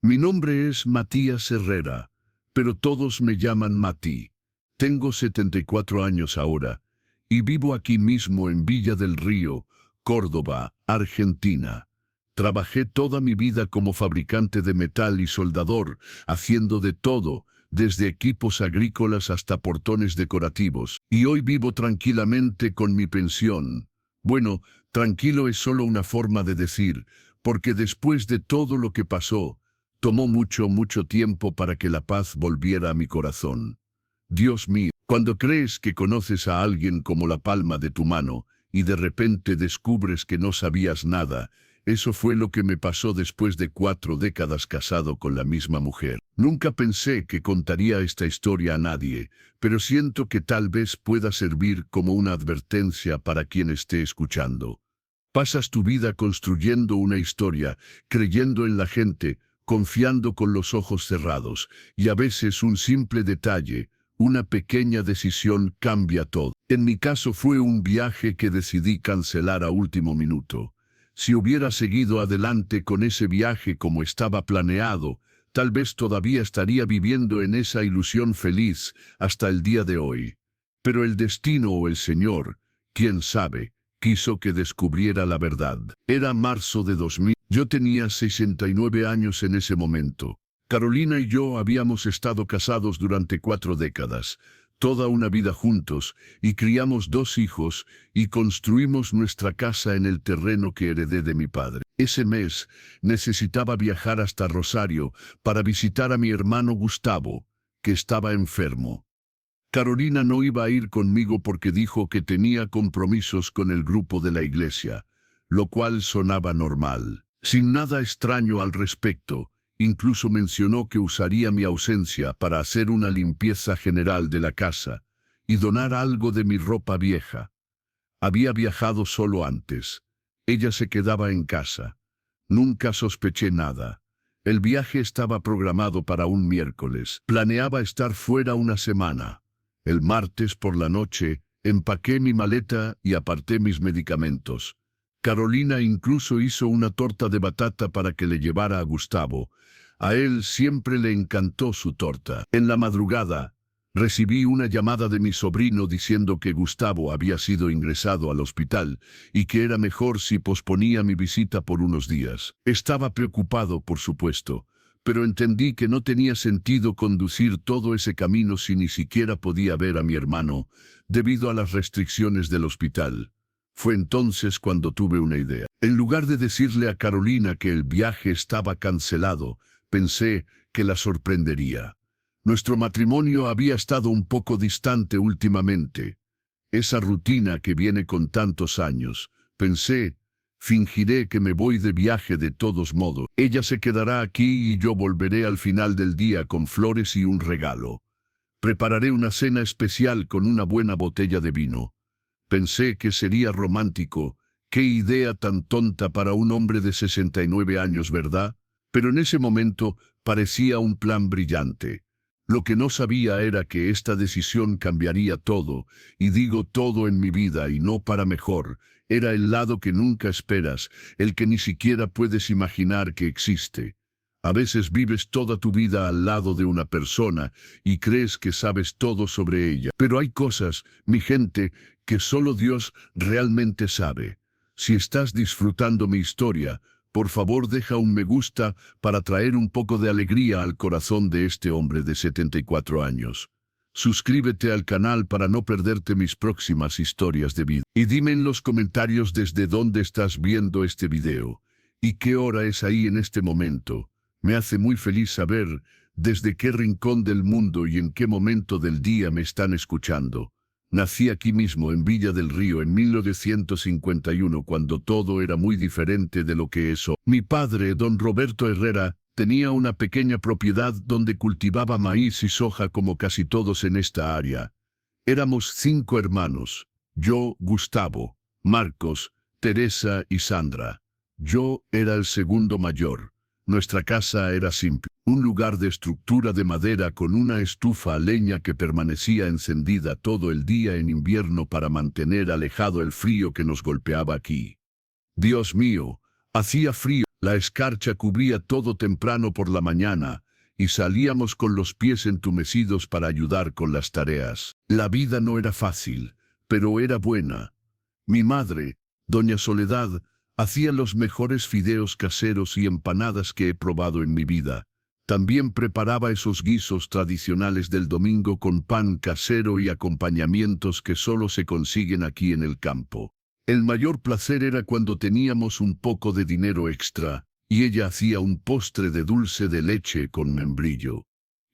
Mi nombre es Matías Herrera, pero todos me llaman Mati. Tengo 74 años ahora y vivo aquí mismo en Villa del Río, Córdoba, Argentina. Trabajé toda mi vida como fabricante de metal y soldador, haciendo de todo, desde equipos agrícolas hasta portones decorativos, y hoy vivo tranquilamente con mi pensión. Bueno, tranquilo es solo una forma de decir, porque después de todo lo que pasó, tomó mucho tiempo para que la paz volviera a mi corazón. Dios mío, cuando crees que conoces a alguien como la palma de tu mano, y de repente descubres que no sabías nada, eso fue lo que me pasó después de 4 décadas casado con la misma mujer. Nunca pensé que contaría esta historia a nadie, pero siento que tal vez pueda servir como una advertencia para quien esté escuchando. Pasas tu vida construyendo una historia, creyendo en la gente, confiando con los ojos cerrados, y a veces un simple detalle, una pequeña decisión cambia todo. En mi caso fue un viaje que decidí cancelar a último minuto. Si hubiera seguido adelante con ese viaje como estaba planeado, tal vez todavía estaría viviendo en esa ilusión feliz hasta el día de hoy. Pero el destino o el Señor, quién sabe, quiso que descubriera la verdad. Era marzo de 2000. Yo tenía 69 años en ese momento. Carolina y yo habíamos estado casados durante 4 décadas, toda una vida juntos, y criamos 2 hijos, y construimos nuestra casa en el terreno que heredé de mi padre. Ese mes necesitaba viajar hasta Rosario para visitar a mi hermano Gustavo, que estaba enfermo. Carolina no iba a ir conmigo porque dijo que tenía compromisos con el grupo de la iglesia, lo cual sonaba normal. Sin nada extraño al respecto, incluso mencionó que usaría mi ausencia para hacer una limpieza general de la casa y donar algo de mi ropa vieja. Había viajado solo antes. Ella se quedaba en casa. Nunca sospeché nada. El viaje estaba programado para un miércoles. Planeaba estar fuera una semana. El martes por la noche, empaqué mi maleta y aparté mis medicamentos. Carolina incluso hizo una torta de batata para que le llevara a Gustavo. A él siempre le encantó su torta. En la madrugada, recibí una llamada de mi sobrino diciendo que Gustavo había sido ingresado al hospital y que era mejor si posponía mi visita por unos días. Estaba preocupado, por supuesto, pero entendí que no tenía sentido conducir todo ese camino si ni siquiera podía ver a mi hermano, debido a las restricciones del hospital. Fue entonces cuando tuve una idea. En lugar de decirle a Carolina que el viaje estaba cancelado, pensé que la sorprendería. Nuestro matrimonio había estado un poco distante últimamente. Esa rutina que viene con tantos años. Pensé, fingiré que me voy de viaje de todos modos. Ella se quedará aquí y yo volveré al final del día con flores y un regalo. Prepararé una cena especial con una buena botella de vino. Pensé que sería romántico. Qué idea tan tonta para un hombre de 69 años, ¿verdad? Pero en ese momento parecía un plan brillante. Lo que no sabía era que esta decisión cambiaría todo, y digo todo en mi vida y no para mejor. Era el lado que nunca esperas, el que ni siquiera puedes imaginar que existe. A veces vives toda tu vida al lado de una persona y crees que sabes todo sobre ella. Pero hay cosas, mi gente, que solo Dios realmente sabe. Si estás disfrutando mi historia, por favor deja un me gusta para traer un poco de alegría al corazón de este hombre de 74 años. Suscríbete al canal para no perderte mis próximas historias de vida. Y dime en los comentarios desde dónde estás viendo este video y qué hora es ahí en este momento. Me hace muy feliz saber desde qué rincón del mundo y en qué momento del día me están escuchando. Nací aquí mismo en Villa del Río en 1951 cuando todo era muy diferente de lo que es hoy. Mi padre, don Roberto Herrera, tenía una pequeña propiedad donde cultivaba maíz y soja como casi todos en esta área. Éramos 5 hermanos, yo, Gustavo, Marcos, Teresa y Sandra. Yo era el segundo mayor. Nuestra casa era simple, un lugar de estructura de madera con una estufa a leña que permanecía encendida todo el día en invierno para mantener alejado el frío que nos golpeaba aquí. Dios mío, hacía frío. La escarcha cubría todo temprano por la mañana, y salíamos con los pies entumecidos para ayudar con las tareas. La vida no era fácil, pero era buena. Mi madre, doña Soledad, hacía los mejores fideos caseros y empanadas que he probado en mi vida. También preparaba esos guisos tradicionales del domingo con pan casero y acompañamientos que solo se consiguen aquí en el campo. El mayor placer era cuando teníamos un poco de dinero extra, y ella hacía un postre de dulce de leche con membrillo.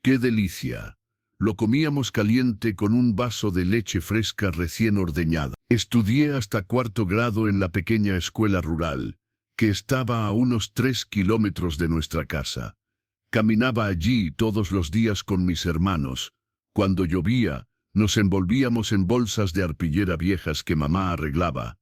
¡Qué delicia! Lo comíamos caliente con un vaso de leche fresca recién ordeñada. Estudié hasta 4º grado en la pequeña escuela rural, que estaba a unos 3 kilómetros de nuestra casa. Caminaba allí todos los días con mis hermanos. Cuando llovía, nos envolvíamos en bolsas de arpillera viejas que mamá arreglaba.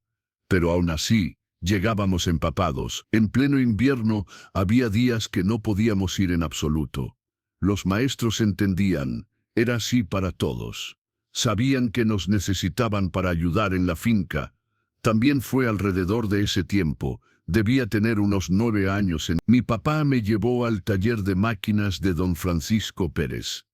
Pero aún así, llegábamos empapados. En pleno invierno, había días que no podíamos ir en absoluto. Los maestros entendían, era así para todos. Sabían que nos necesitaban para ayudar en la finca. También fue alrededor de ese tiempo. Debía tener unos 9 años. Mi papá me llevó al taller de máquinas de don Francisco Pérez.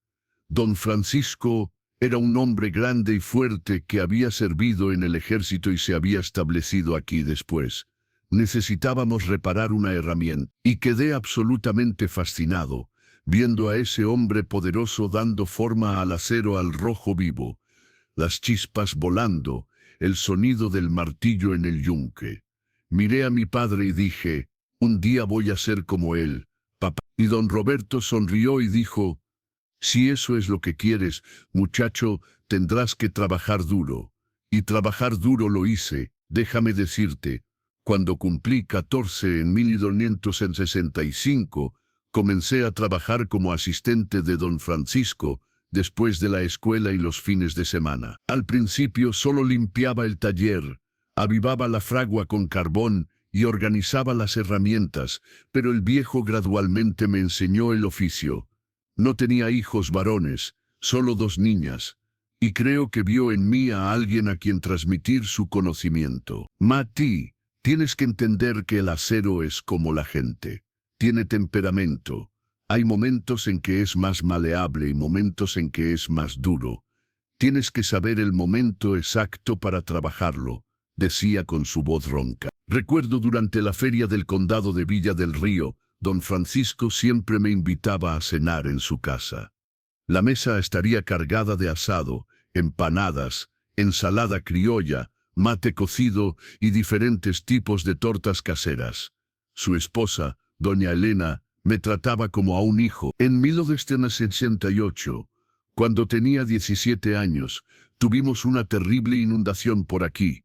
Don Francisco era un hombre grande y fuerte que había servido en el ejército y se había establecido aquí después. Necesitábamos reparar una herramienta y quedé absolutamente fascinado, viendo a ese hombre poderoso dando forma al acero al rojo vivo, las chispas volando, el sonido del martillo en el yunque. Miré a mi padre y dije, un día voy a ser como él, papá. Y don Roberto sonrió y dijo, si eso es lo que quieres, muchacho, tendrás que trabajar duro. Y trabajar duro lo hice, déjame decirte. Cuando cumplí 14 en 1965, comencé a trabajar como asistente de don Francisco, después de la escuela y los fines de semana. Al principio solo limpiaba el taller, avivaba la fragua con carbón y organizaba las herramientas, pero el viejo gradualmente me enseñó el oficio. No tenía hijos varones, solo 2 niñas, y creo que vio en mí a alguien a quien transmitir su conocimiento. Mati, tienes que entender que el acero es como la gente. Tiene temperamento. Hay momentos en que es más maleable y momentos en que es más duro. Tienes que saber el momento exacto para trabajarlo, decía con su voz ronca. Recuerdo durante la feria del condado de Villa del Río, don Francisco siempre me invitaba a cenar en su casa. La mesa estaría cargada de asado, empanadas, ensalada criolla, mate cocido y diferentes tipos de tortas caseras. Su esposa, doña Elena, me trataba como a un hijo. En 1968, cuando tenía 17 años, tuvimos una terrible inundación por aquí.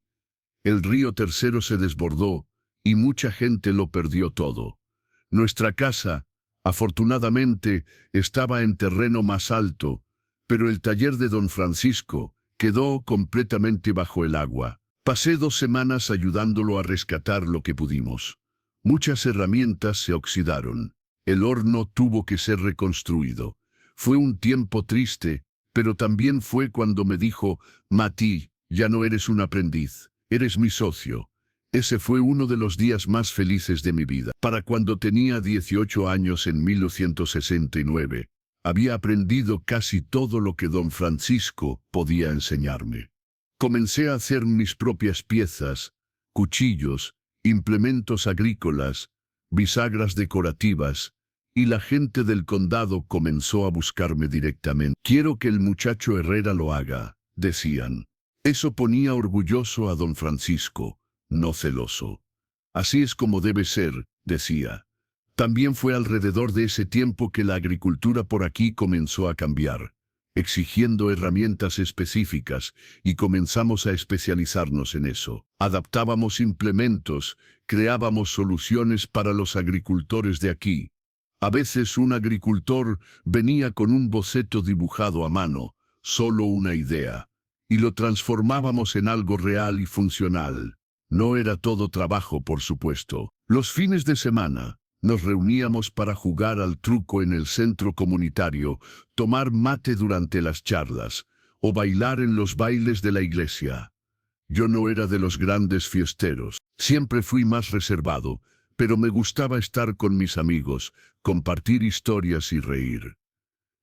El río Tercero se desbordó y mucha gente lo perdió todo. Nuestra casa, afortunadamente, estaba en terreno más alto, pero el taller de don Francisco quedó completamente bajo el agua. Pasé 2 semanas ayudándolo a rescatar lo que pudimos. Muchas herramientas se oxidaron. El horno tuvo que ser reconstruido. Fue un tiempo triste, pero también fue cuando me dijo, Mati, ya no eres un aprendiz, eres mi socio. Ese fue uno de los días más felices de mi vida. Para cuando tenía 18 años en 1969, había aprendido casi todo lo que don Francisco podía enseñarme. Comencé a hacer mis propias piezas, cuchillos, implementos agrícolas, bisagras decorativas, y la gente del condado comenzó a buscarme directamente. Quiero que el muchacho Herrera lo haga, decían. Eso ponía orgulloso a don Francisco, no celoso. Así es como debe ser, decía. También fue alrededor de ese tiempo que la agricultura por aquí comenzó a cambiar, exigiendo herramientas específicas, y comenzamos a especializarnos en eso. Adaptábamos implementos, creábamos soluciones para los agricultores de aquí. A veces un agricultor venía con un boceto dibujado a mano, solo una idea, y lo transformábamos en algo real y funcional. No era todo trabajo, por supuesto. Los fines de semana nos reuníamos para jugar al truco en el centro comunitario, tomar mate durante las charlas o bailar en los bailes de la iglesia. Yo no era de los grandes fiesteros. Siempre fui más reservado, pero me gustaba estar con mis amigos, compartir historias y reír.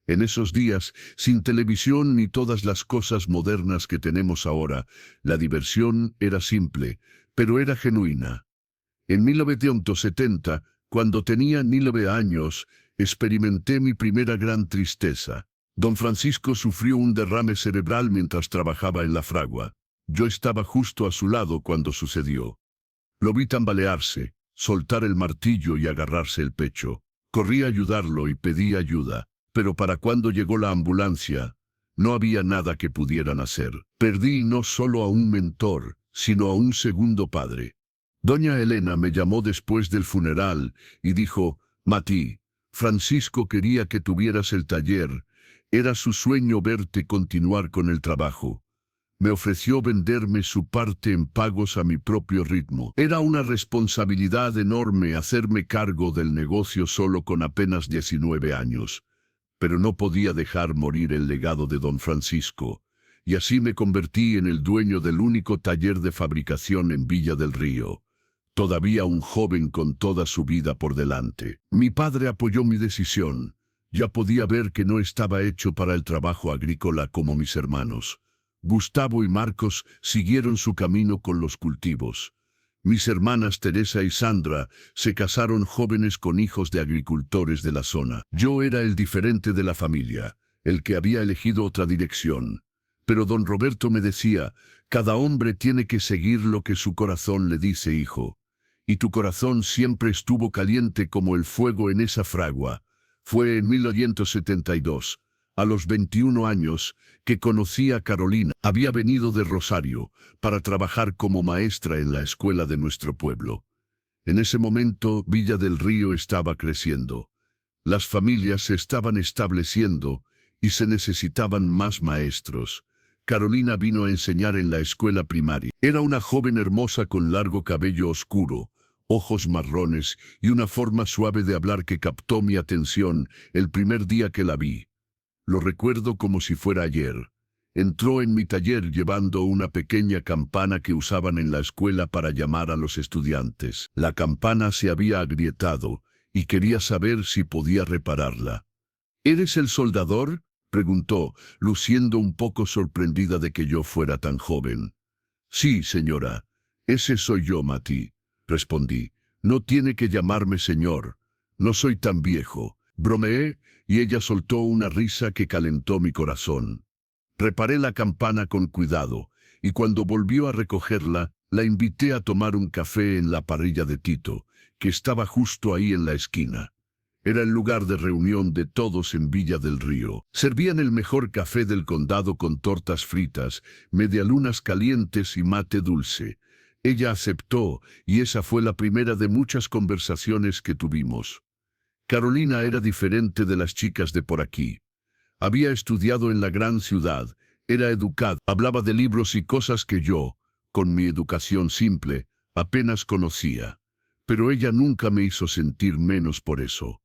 En esos días, sin televisión ni todas las cosas modernas que tenemos ahora, la diversión era simple, pero era genuina. En 1970, cuando tenía 9 años, experimenté mi primera gran tristeza. Don Francisco sufrió un derrame cerebral mientras trabajaba en la fragua. Yo estaba justo a su lado cuando sucedió. Lo vi tambalearse, soltar el martillo y agarrarse el pecho. Corrí a ayudarlo y pedí ayuda, pero para cuando llegó la ambulancia, no había nada que pudieran hacer. Perdí no solo a un mentor, sino a un segundo padre. Doña Elena me llamó después del funeral y dijo: Mati, Francisco quería que tuvieras el taller. Era su sueño verte continuar con el trabajo. Me ofreció venderme su parte en pagos a mi propio ritmo. Era una responsabilidad enorme hacerme cargo del negocio solo con apenas 19 años. Pero no podía dejar morir el legado de don Francisco, y así me convertí en el dueño del único taller de fabricación en Villa del Río. Todavía un joven con toda su vida por delante. Mi padre apoyó mi decisión. Ya podía ver que no estaba hecho para el trabajo agrícola como mis hermanos. Gustavo y Marcos siguieron su camino con los cultivos. Mis hermanas Teresa y Sandra se casaron jóvenes con hijos de agricultores de la zona. Yo era el diferente de la familia, el que había elegido otra dirección. Pero don Roberto me decía: cada hombre tiene que seguir lo que su corazón le dice, hijo. Y tu corazón siempre estuvo caliente como el fuego en esa fragua. Fue en 1972, a los 21 años, que conocí a Carolina. Había venido de Rosario para trabajar como maestra en la escuela de nuestro pueblo. En ese momento, Villa del Río estaba creciendo. Las familias se estaban estableciendo y se necesitaban más maestros. Carolina vino a enseñar en la escuela primaria. Era una joven hermosa con largo cabello oscuro, ojos marrones y una forma suave de hablar que captó mi atención el primer día que la vi. Lo recuerdo como si fuera ayer. Entró en mi taller llevando una pequeña campana que usaban en la escuela para llamar a los estudiantes. La campana se había agrietado y quería saber si podía repararla. ¿Eres el soldador?, preguntó, luciendo un poco sorprendida de que yo fuera tan joven. Sí, señora. Ese soy yo, Mati, respondí. No tiene que llamarme señor. No soy tan viejo. Bromeé, y ella soltó una risa que calentó mi corazón. Reparé la campana con cuidado, y cuando volvió a recogerla, la invité a tomar un café en la parrilla de Tito, que estaba justo ahí en la esquina. Era el lugar de reunión de todos en Villa del Río. Servían el mejor café del condado con tortas fritas, medialunas calientes y mate dulce. Ella aceptó, y esa fue la primera de muchas conversaciones que tuvimos. Carolina era diferente de las chicas de por aquí. Había estudiado en la gran ciudad, era educada, hablaba de libros y cosas que yo, con mi educación simple, apenas conocía. Pero ella nunca me hizo sentir menos por eso.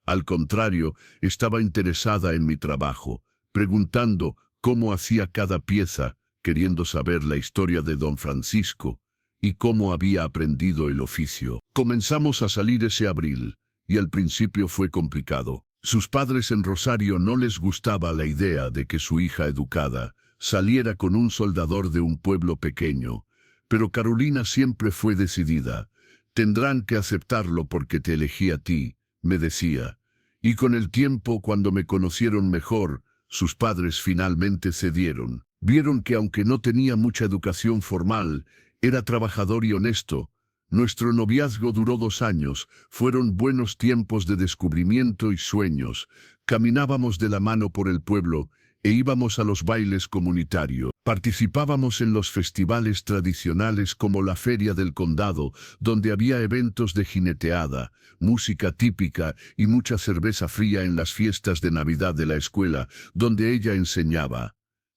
Al contrario, estaba interesada en mi trabajo, preguntando cómo hacía cada pieza, queriendo saber la historia de don Francisco y cómo había aprendido el oficio. Comenzamos a salir ese abril, y al principio fue complicado. Sus padres en Rosario no les gustaba la idea de que su hija educada saliera con un soldador de un pueblo pequeño, pero Carolina siempre fue decidida. Tendrán que aceptarlo porque te elegí a ti, me decía. Y con el tiempo, cuando me conocieron mejor, sus padres finalmente cedieron. Vieron que aunque no tenía mucha educación formal, era trabajador y honesto. Nuestro noviazgo duró 2 años, fueron buenos tiempos de descubrimiento y sueños. Caminábamos de la mano por el pueblo e íbamos a los bailes comunitarios. Participábamos en los festivales tradicionales como la Feria del Condado, donde había eventos de jineteada, música típica y mucha cerveza fría en las fiestas de Navidad de la escuela, donde ella enseñaba.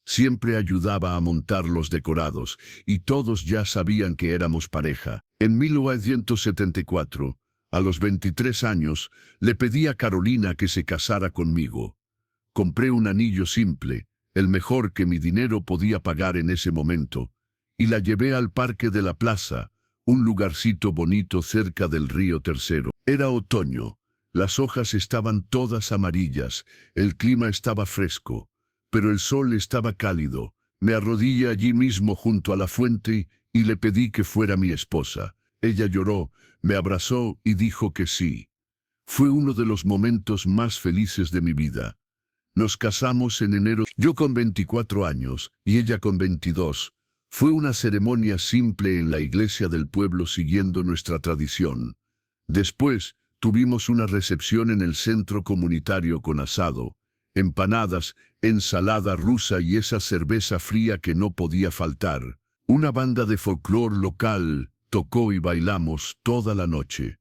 Siempre ayudaba a montar los decorados, y todos ya sabían que éramos pareja. En 1974, a los 23 años, le pedí a Carolina que se casara conmigo. Compré un anillo simple, el mejor que mi dinero podía pagar en ese momento, y la llevé al parque de la plaza, un lugarcito bonito cerca del río Tercero. Era otoño, las hojas estaban todas amarillas, el clima estaba fresco, pero el sol estaba cálido. Me arrodillé allí mismo junto a la fuente y le pedí que fuera mi esposa. Ella lloró, me abrazó y dijo que sí. Fue uno de los momentos más felices de mi vida. Nos casamos en enero, yo con 24 años y ella con 22. Fue una ceremonia simple en la iglesia del pueblo siguiendo nuestra tradición. Después, tuvimos una recepción en el centro comunitario con asado, empanadas, ensalada rusa y esa cerveza fría que no podía faltar. Una banda de folclore local tocó y bailamos toda la noche.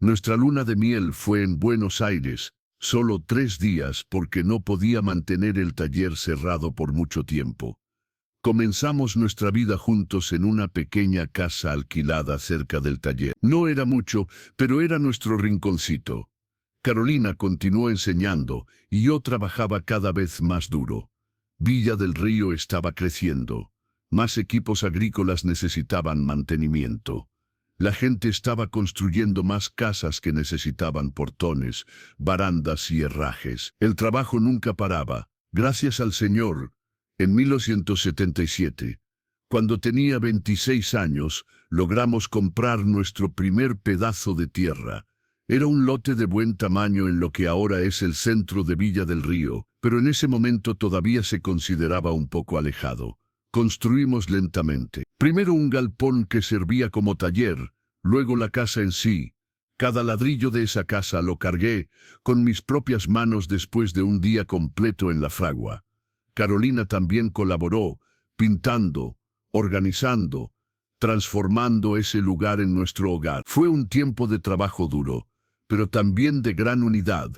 Nuestra luna de miel fue en Buenos Aires, solo 3 días porque no podía mantener el taller cerrado por mucho tiempo. Comenzamos nuestra vida juntos en una pequeña casa alquilada cerca del taller. No era mucho, pero era nuestro rinconcito. Carolina continuó enseñando y yo trabajaba cada vez más duro. Villa del Río estaba creciendo. Más equipos agrícolas necesitaban mantenimiento. La gente estaba construyendo más casas que necesitaban portones, barandas y herrajes. El trabajo nunca paraba. Gracias al Señor. En 1977, cuando tenía 26 años, logramos comprar nuestro primer pedazo de tierra. Era un lote de buen tamaño en lo que ahora es el centro de Villa del Río, pero en ese momento todavía se consideraba un poco alejado. Construimos lentamente. Primero un galpón que servía como taller, luego la casa en sí. Cada ladrillo de esa casa lo cargué con mis propias manos después de un día completo en la fragua. Carolina también colaboró, pintando, organizando, transformando ese lugar en nuestro hogar. Fue un tiempo de trabajo duro, pero también de gran unidad.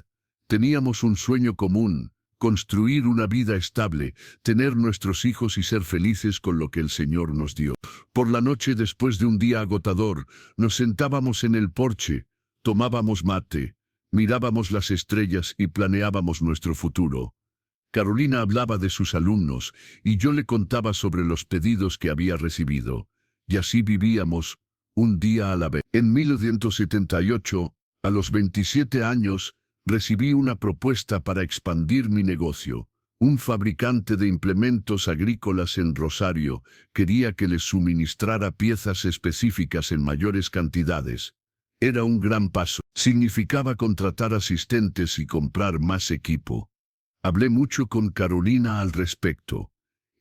Teníamos un sueño común, construir una vida estable, tener nuestros hijos y ser felices con lo que el Señor nos dio. Por la noche, después de un día agotador, nos sentábamos en el porche, tomábamos mate, mirábamos las estrellas y planeábamos nuestro futuro. Carolina hablaba de sus alumnos y yo le contaba sobre los pedidos que había recibido. Y así vivíamos, un día a la vez. En 1978, a los 27 años, recibí una propuesta para expandir mi negocio. Un fabricante de implementos agrícolas en Rosario quería que les suministrara piezas específicas en mayores cantidades. Era un gran paso. Significaba contratar asistentes y comprar más equipo. Hablé mucho con Carolina al respecto.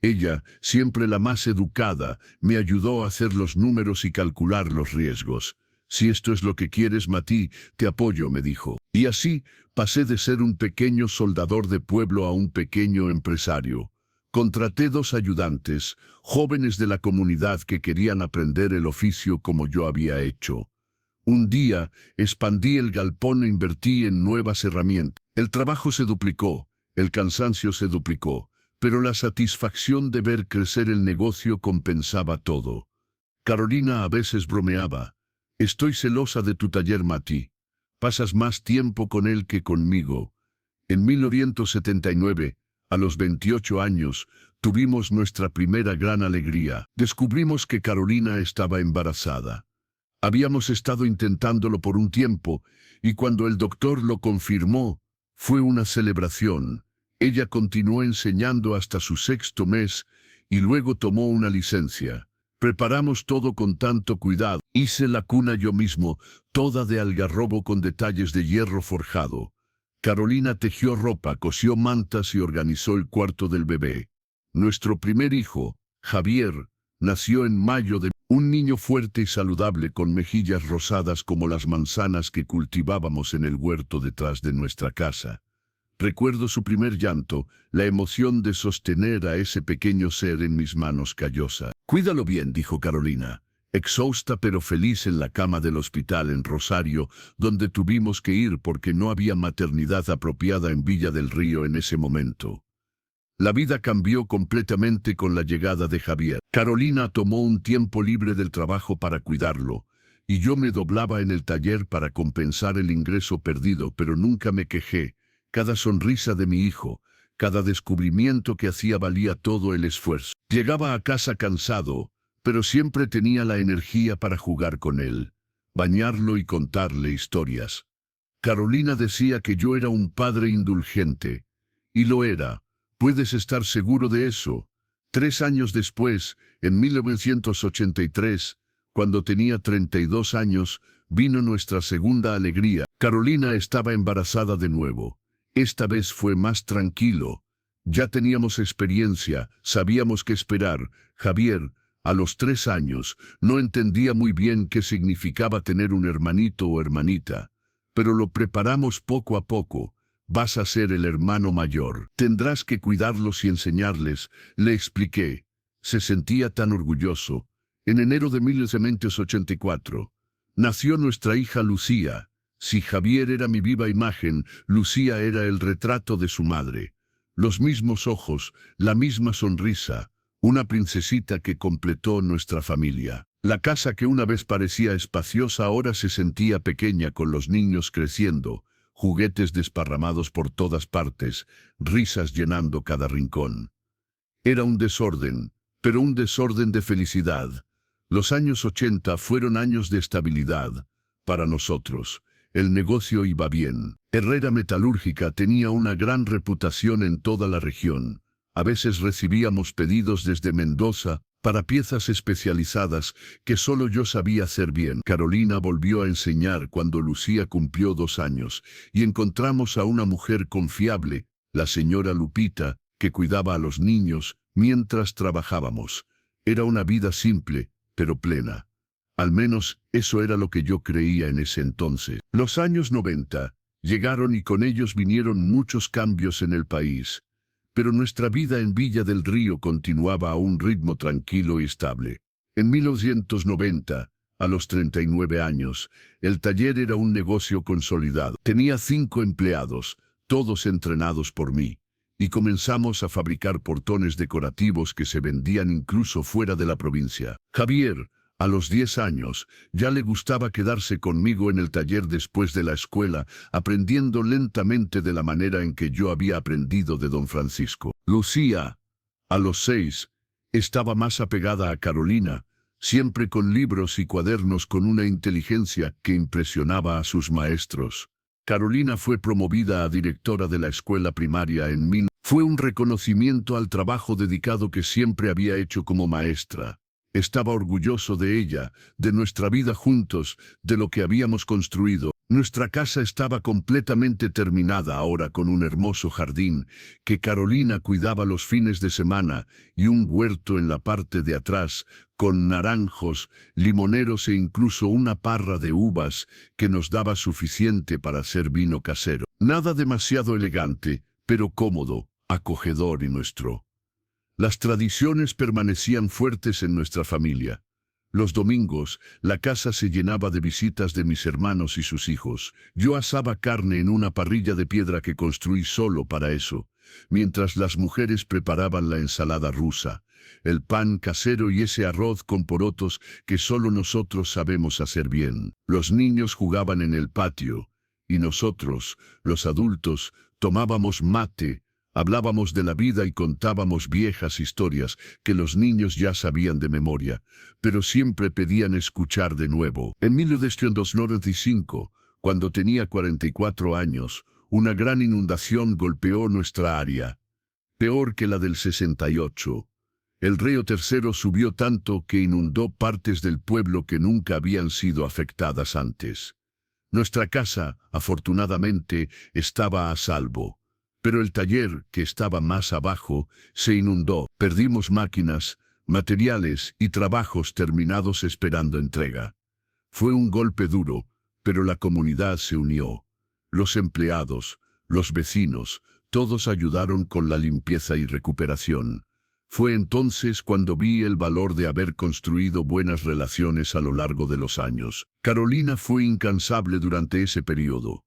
Ella, siempre la más educada, me ayudó a hacer los números y calcular los riesgos. Si esto es lo que quieres, Mati, te apoyo, me dijo. Y así, pasé de ser un pequeño soldador de pueblo a un pequeño empresario. Contraté 2 ayudantes, jóvenes de la comunidad que querían aprender el oficio como yo había hecho. Un día, expandí el galpón e invertí en nuevas herramientas. El trabajo se duplicó. El cansancio se duplicó, pero la satisfacción de ver crecer el negocio compensaba todo. Carolina a veces bromeaba. Estoy celosa de tu taller, Mati. Pasas más tiempo con él que conmigo. En 1979, a los 28 años, tuvimos nuestra primera gran alegría. Descubrimos que Carolina estaba embarazada. Habíamos estado intentándolo por un tiempo, y cuando el doctor lo confirmó, fue una celebración. Ella continuó enseñando hasta su 6º mes y luego tomó una licencia. Preparamos todo con tanto cuidado. Hice la cuna yo mismo, toda de algarrobo con detalles de hierro forjado. Carolina tejió ropa, cosió mantas y organizó el cuarto del bebé. Nuestro primer hijo, Javier, nació en mayo de... Un niño fuerte y saludable con mejillas rosadas como las manzanas que cultivábamos en el huerto detrás de nuestra casa. Recuerdo su primer llanto, la emoción de sostener a ese pequeño ser en mis manos callosas. Cuídalo bien, dijo Carolina, exhausta pero feliz en la cama del hospital en Rosario, donde tuvimos que ir porque no había maternidad apropiada en Villa del Río en ese momento. La vida cambió completamente con la llegada de Javier. Carolina tomó un tiempo libre del trabajo para cuidarlo, y yo me doblaba en el taller para compensar el ingreso perdido, pero nunca me quejé. Cada sonrisa de mi hijo, cada descubrimiento que hacía valía todo el esfuerzo. Llegaba a casa cansado, pero siempre tenía la energía para jugar con él, bañarlo y contarle historias. Carolina decía que yo era un padre indulgente, y lo era. Puedes estar seguro de eso. 3 años después, en 1983, cuando tenía 32 años, vino nuestra segunda alegría. Carolina estaba embarazada de nuevo. Esta vez fue más tranquilo. Ya teníamos experiencia, sabíamos qué esperar. Javier, a los 3 años, no entendía muy bien qué significaba tener un hermanito o hermanita, pero lo preparamos poco a poco. Vas a ser el hermano mayor. Tendrás que cuidarlos y enseñarles, le expliqué. Se sentía tan orgulloso. En enero de 1984, nació nuestra hija Lucía. Si Javier era mi viva imagen, Lucía era el retrato de su madre. Los mismos ojos, la misma sonrisa, una princesita que completó nuestra familia. La casa que una vez parecía espaciosa ahora se sentía pequeña con los niños creciendo, juguetes desparramados por todas partes, risas llenando cada rincón. Era un desorden, pero un desorden de felicidad. Los años 80 fueron años de estabilidad. Para nosotros, el negocio iba bien. Herrera Metalúrgica tenía una gran reputación en toda la región. A veces recibíamos pedidos desde Mendoza para piezas especializadas que solo yo sabía hacer bien. Carolina volvió a enseñar cuando Lucía cumplió 2 años y encontramos a una mujer confiable, la señora Lupita, que cuidaba a los niños mientras trabajábamos. Era una vida simple, pero plena. Al menos eso era lo que yo creía en ese entonces. Los años 90 llegaron y con ellos vinieron muchos cambios en el país. Pero nuestra vida en Villa del Río continuaba a un ritmo tranquilo y estable. En 1990, a los 39 años, el taller era un negocio consolidado. Tenía 5 empleados, todos entrenados por mí, y comenzamos a fabricar portones decorativos que se vendían incluso fuera de la provincia. Javier, a los 10 años, ya le gustaba quedarse conmigo en el taller después de la escuela, aprendiendo lentamente de la manera en que yo había aprendido de don Francisco. Lucía, a los 6, estaba más apegada a Carolina, siempre con libros y cuadernos con una inteligencia que impresionaba a sus maestros. Carolina fue promovida a directora de la escuela primaria en 1900. Fue un reconocimiento al trabajo dedicado que siempre había hecho como maestra. Estaba orgulloso de ella, de nuestra vida juntos, de lo que habíamos construido. Nuestra casa estaba completamente terminada ahora con un hermoso jardín que Carolina cuidaba los fines de semana y un huerto en la parte de atrás con naranjos, limoneros e incluso una parra de uvas que nos daba suficiente para hacer vino casero. Nada demasiado elegante, pero cómodo, acogedor y nuestro. Las tradiciones permanecían fuertes en nuestra familia. Los domingos, la casa se llenaba de visitas de mis hermanos y sus hijos. Yo asaba carne en una parrilla de piedra que construí solo para eso, mientras las mujeres preparaban la ensalada rusa, el pan casero y ese arroz con porotos que solo nosotros sabemos hacer bien. Los niños jugaban en el patio, y nosotros, los adultos, tomábamos mate, hablábamos de la vida y contábamos viejas historias que los niños ya sabían de memoria, pero siempre pedían escuchar de nuevo. En 1995, cuando tenía 44 años, una gran inundación golpeó nuestra área, peor que la del 68. El río Tercero subió tanto que inundó partes del pueblo que nunca habían sido afectadas antes. Nuestra casa, afortunadamente, estaba a salvo. Pero el taller, que estaba más abajo, se inundó. Perdimos máquinas, materiales y trabajos terminados esperando entrega. Fue un golpe duro, pero la comunidad se unió. Los empleados, los vecinos, todos ayudaron con la limpieza y recuperación. Fue entonces cuando vi el valor de haber construido buenas relaciones a lo largo de los años. Carolina fue incansable durante ese periodo.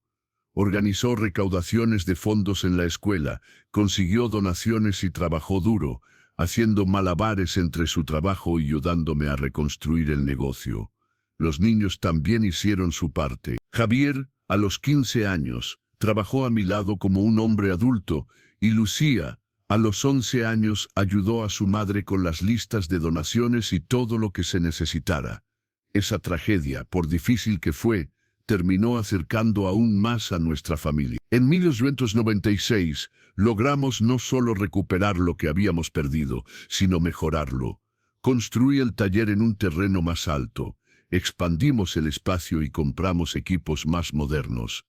Organizó recaudaciones de fondos en la escuela, consiguió donaciones y trabajó duro, haciendo malabares entre su trabajo y ayudándome a reconstruir el negocio. Los niños también hicieron su parte. Javier, a los 15 años, trabajó a mi lado como un hombre adulto, y Lucía, A los 11 años ayudó a su madre con las listas de donaciones y todo lo que se necesitara. Esa tragedia, por difícil que fue, terminó acercando aún más a nuestra familia. En 1996 logramos no solo recuperar lo que habíamos perdido, sino mejorarlo. Construí el taller en un terreno más alto, expandimos el espacio y compramos equipos más modernos.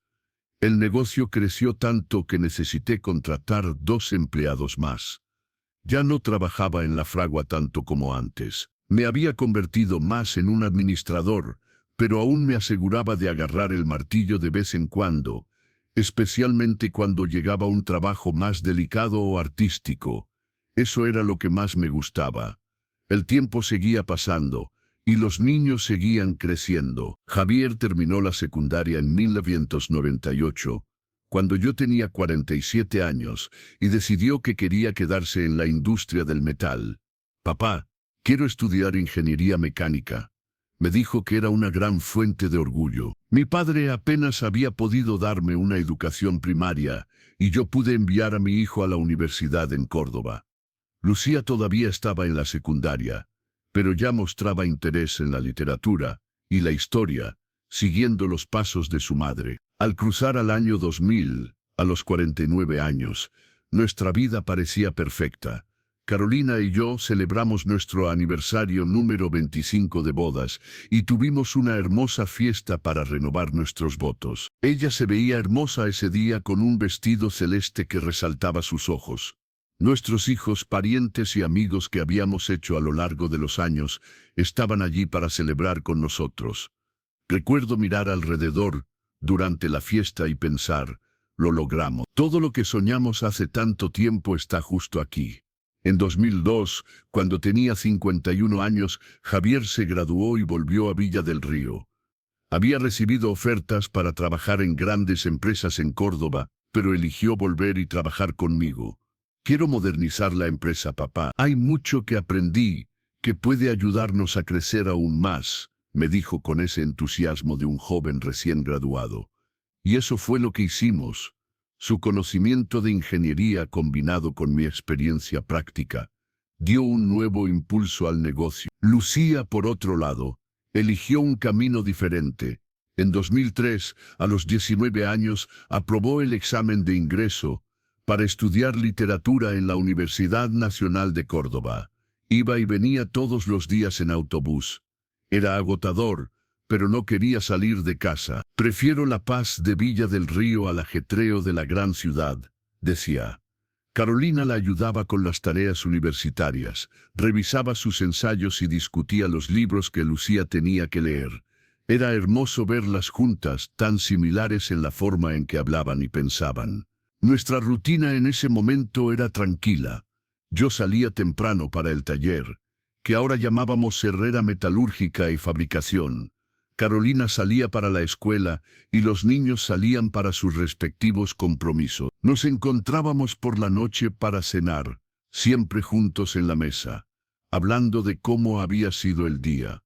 El negocio creció tanto que necesité contratar 2 empleados más. Ya no trabajaba en la fragua tanto como antes. Me había convertido más en un administrador, pero aún me aseguraba de agarrar el martillo de vez en cuando, especialmente cuando llegaba un trabajo más delicado o artístico. Eso era lo que más me gustaba. El tiempo seguía pasando, y los niños seguían creciendo. Javier terminó la secundaria en 1998, cuando yo tenía 47 años, y decidió que quería quedarse en la industria del metal. «Papá, quiero estudiar ingeniería mecánica», me dijo, que era una gran fuente de orgullo. Mi padre apenas había podido darme una educación primaria, y yo pude enviar a mi hijo a la universidad en Córdoba. Lucía todavía estaba en la secundaria, pero ya mostraba interés en la literatura y la historia, siguiendo los pasos de su madre. Al cruzar al año 2000, a los 49 años, nuestra vida parecía perfecta. Carolina y yo celebramos nuestro aniversario número 25 de bodas y tuvimos una hermosa fiesta para renovar nuestros votos. Ella se veía hermosa ese día con un vestido celeste que resaltaba sus ojos. Nuestros hijos, parientes y amigos que habíamos hecho a lo largo de los años estaban allí para celebrar con nosotros. Recuerdo mirar alrededor durante la fiesta y pensar, lo logramos. Todo lo que soñamos hace tanto tiempo está justo aquí. En 2002, cuando tenía 51 años, Javier se graduó y volvió a Villa del Río. Había recibido ofertas para trabajar en grandes empresas en Córdoba, pero eligió volver y trabajar conmigo. «Quiero modernizar la empresa, papá. Hay mucho que aprendí, que puede ayudarnos a crecer aún más», me dijo con ese entusiasmo de un joven recién graduado. Y eso fue lo que hicimos. Su conocimiento de ingeniería combinado con mi experiencia práctica dio un nuevo impulso al negocio. Lucía, por otro lado, eligió un camino diferente. En 2003, a los 19 años, aprobó el examen de ingreso para estudiar literatura en la Universidad Nacional de Córdoba. Iba y venía todos los días en autobús. Era agotador, pero no quería salir de casa. «Prefiero la paz de Villa del Río al ajetreo de la gran ciudad», decía. Carolina la ayudaba con las tareas universitarias, revisaba sus ensayos y discutía los libros que Lucía tenía que leer. Era hermoso verlas juntas, tan similares en la forma en que hablaban y pensaban. Nuestra rutina en ese momento era tranquila. Yo salía temprano para el taller, que ahora llamábamos Herrera Metalúrgica y Fabricación. Carolina salía para la escuela y los niños salían para sus respectivos compromisos. Nos encontrábamos por la noche para cenar, siempre juntos en la mesa, hablando de cómo había sido el día.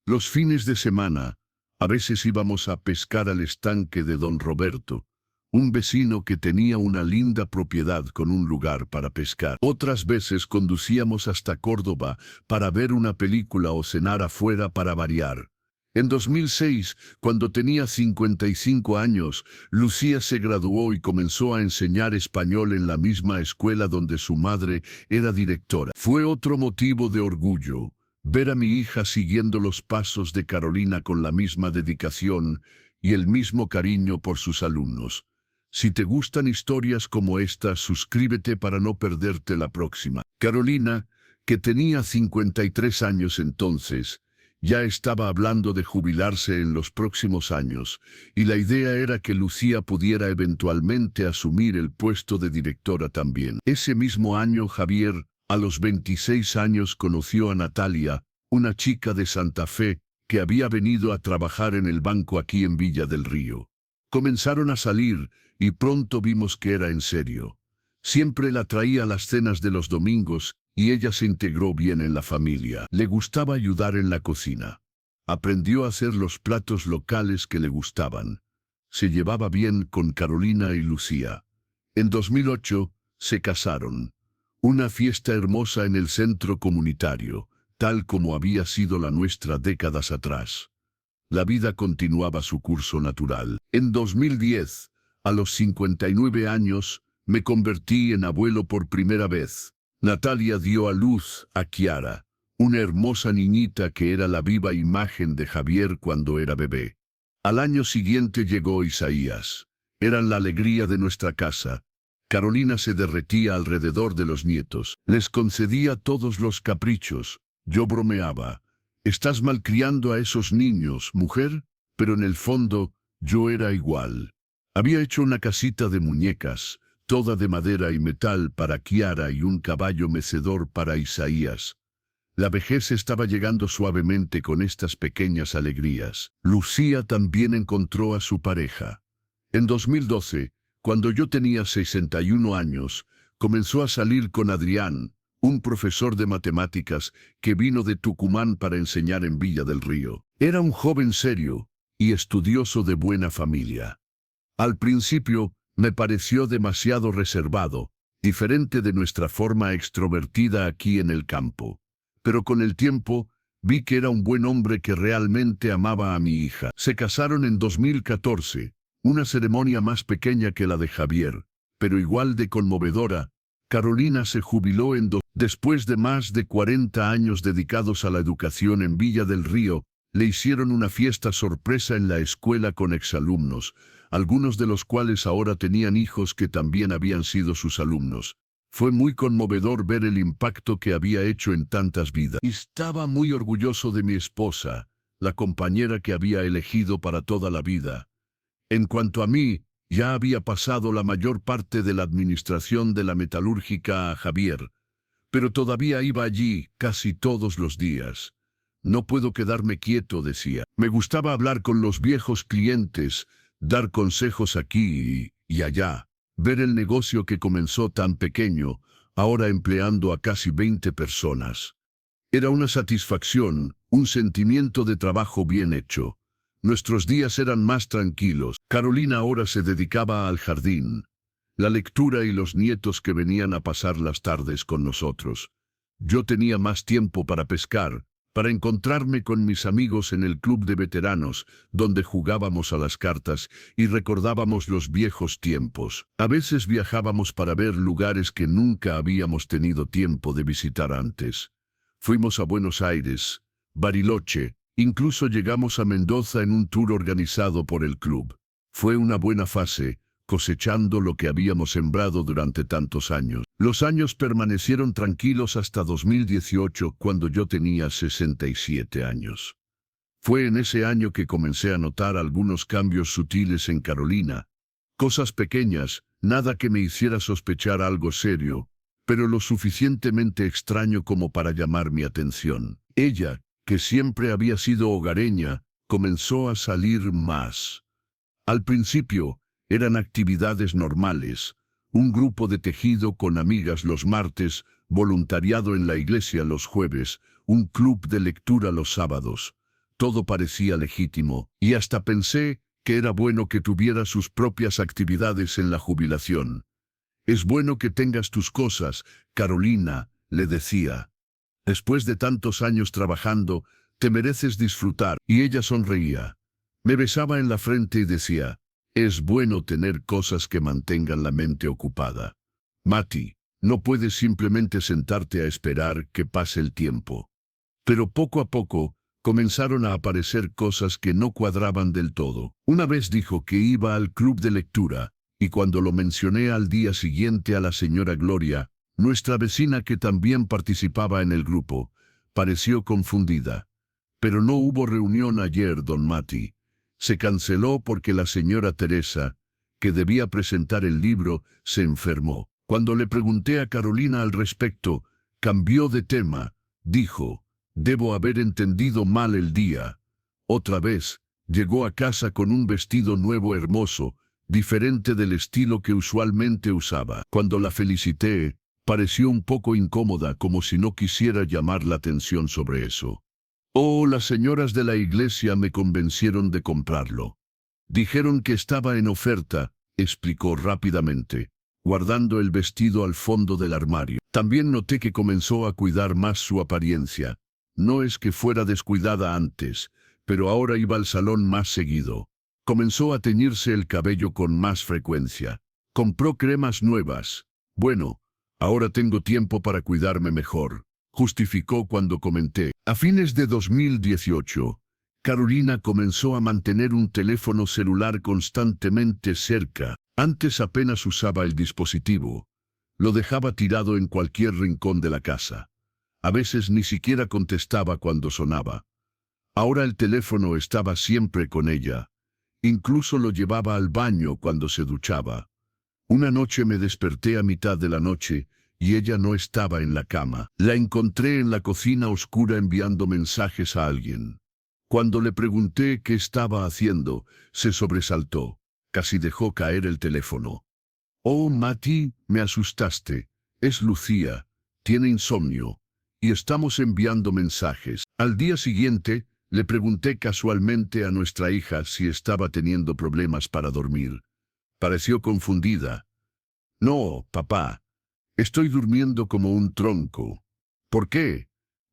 Los fines de semana, a veces íbamos a pescar al estanque de don Roberto, un vecino que tenía una linda propiedad con un lugar para pescar. Otras veces conducíamos hasta Córdoba para ver una película o cenar afuera para variar. En 2006, cuando tenía 55 años, Lucía se graduó y comenzó a enseñar español en la misma escuela donde su madre era directora. Fue otro motivo de orgullo, ver a mi hija siguiendo los pasos de Carolina con la misma dedicación y el mismo cariño por sus alumnos. Si te gustan historias como esta, suscríbete para no perderte la próxima. Carolina, que tenía 53 años entonces, ya estaba hablando de jubilarse en los próximos años, y la idea era que Lucía pudiera eventualmente asumir el puesto de directora también. Ese mismo año, Javier, a los 26 años, conoció a Natalia, una chica de Santa Fe, que había venido a trabajar en el banco aquí en Villa del Río. Comenzaron a salir, y pronto vimos que era en serio. Siempre la traía a las cenas de los domingos, y ella se integró bien en la familia. Le gustaba ayudar en la cocina. Aprendió a hacer los platos locales que le gustaban. Se llevaba bien con Carolina y Lucía. En 2008 se casaron. Una fiesta hermosa en el centro comunitario, tal como había sido la nuestra décadas atrás. La vida continuaba su curso natural. En 2010, a los 59 años, me convertí en abuelo por primera vez. Natalia dio a luz a Kiara, una hermosa niñita que era la viva imagen de Javier cuando era bebé. Al año siguiente llegó Isaías. Eran la alegría de nuestra casa. Carolina se derretía alrededor de los nietos. Les concedía todos los caprichos. Yo bromeaba. «Estás malcriando a esos niños, mujer», pero en el fondo yo era igual. Había hecho una casita de muñecas, toda de madera y metal para Kiara y un caballo mecedor para Isaías. La vejez estaba llegando suavemente con estas pequeñas alegrías. Lucía también encontró a su pareja. En 2012, cuando yo tenía 61 años, comenzó a salir con Adrián, un profesor de matemáticas que vino de Tucumán para enseñar en Villa del Río. Era un joven serio y estudioso de buena familia. Al principio, me pareció demasiado reservado, diferente de nuestra forma extrovertida aquí en el campo. Pero con el tiempo, vi que era un buen hombre que realmente amaba a mi hija. Se casaron en 2014, una ceremonia más pequeña que la de Javier, pero igual de conmovedora. Carolina se jubiló después de más de 40 años dedicados a la educación en Villa del Río. Le hicieron una fiesta sorpresa en la escuela con exalumnos, algunos de los cuales ahora tenían hijos que también habían sido sus alumnos. Fue muy conmovedor ver el impacto que había hecho en tantas vidas. Estaba muy orgulloso de mi esposa, la compañera que había elegido para toda la vida. En cuanto a mí, ya había pasado la mayor parte de la administración de la metalúrgica a Javier, pero todavía iba allí casi todos los días. No puedo quedarme quieto, decía. Me gustaba hablar con los viejos clientes, dar consejos aquí y allá, ver el negocio que comenzó tan pequeño, ahora empleando a casi 20 personas. Era una satisfacción, un sentimiento de trabajo bien hecho. Nuestros días eran más tranquilos. Carolina ahora se dedicaba al jardín, la lectura y los nietos que venían a pasar las tardes con nosotros. Yo tenía más tiempo para pescar, para encontrarme con mis amigos en el club de veteranos, donde jugábamos a las cartas y recordábamos los viejos tiempos. A veces viajábamos para ver lugares que nunca habíamos tenido tiempo de visitar antes. Fuimos a Buenos Aires, Bariloche, incluso llegamos a Mendoza en un tour organizado por el club. Fue una buena fase, cosechando lo que habíamos sembrado durante tantos años. Los años permanecieron tranquilos hasta 2018, cuando yo tenía 67 años. Fue en ese año que comencé a notar algunos cambios sutiles en Carolina. Cosas pequeñas, nada que me hiciera sospechar algo serio, pero lo suficientemente extraño como para llamar mi atención. Ella, que siempre había sido hogareña, comenzó a salir más. Al principio, eran actividades normales, un grupo de tejido con amigas los martes, voluntariado en la iglesia los jueves, un club de lectura los sábados. Todo parecía legítimo, y hasta pensé que era bueno que tuviera sus propias actividades en la jubilación. «Es bueno que tengas tus cosas, Carolina», le decía. «Después de tantos años trabajando, te mereces disfrutar». Y ella sonreía. Me besaba en la frente y decía: «Es bueno tener cosas que mantengan la mente ocupada. Mati, no puedes simplemente sentarte a esperar que pase el tiempo». Pero poco a poco, comenzaron a aparecer cosas que no cuadraban del todo. Una vez dijo que iba al club de lectura, y cuando lo mencioné al día siguiente a la señora Gloria, nuestra vecina que también participaba en el grupo, pareció confundida. «Pero no hubo reunión ayer, don Mati. Se canceló porque la señora Teresa, que debía presentar el libro, se enfermó». Cuando le pregunté a Carolina al respecto, cambió de tema. Dijo: «Debo haber entendido mal el día». Otra vez, llegó a casa con un vestido nuevo hermoso, diferente del estilo que usualmente usaba. Cuando la felicité, pareció un poco incómoda, como si no quisiera llamar la atención sobre eso. «Oh, las señoras de la iglesia me convencieron de comprarlo. Dijeron que estaba en oferta», explicó rápidamente. guardando el vestido al fondo del armario. También noté que comenzó a cuidar más su apariencia. No es que fuera descuidada antes, pero ahora iba al salón más seguido. Comenzó a teñirse el cabello con más frecuencia. Compró cremas nuevas. Bueno, ahora tengo tiempo para cuidarme mejor, justificó cuando comenté. A fines de 2018, Carolina comenzó a mantener un teléfono celular constantemente cerca. Antes apenas usaba el dispositivo. Lo dejaba tirado en cualquier rincón de la casa. A veces ni siquiera contestaba cuando sonaba. Ahora el teléfono estaba siempre con ella. Incluso lo llevaba al baño cuando se duchaba. Una noche me desperté a mitad de la noche y ella no estaba en la cama. La encontré en la cocina oscura enviando mensajes a alguien. Cuando le pregunté qué estaba haciendo, se sobresaltó. Casi dejó caer el teléfono. «Oh, Mati, me asustaste. Es Lucía. Tiene insomnio. Y estamos enviando mensajes». Al día siguiente, le pregunté casualmente a nuestra hija si estaba teniendo problemas para dormir. Pareció confundida. «No, papá. Estoy durmiendo como un tronco». «¿Por qué?».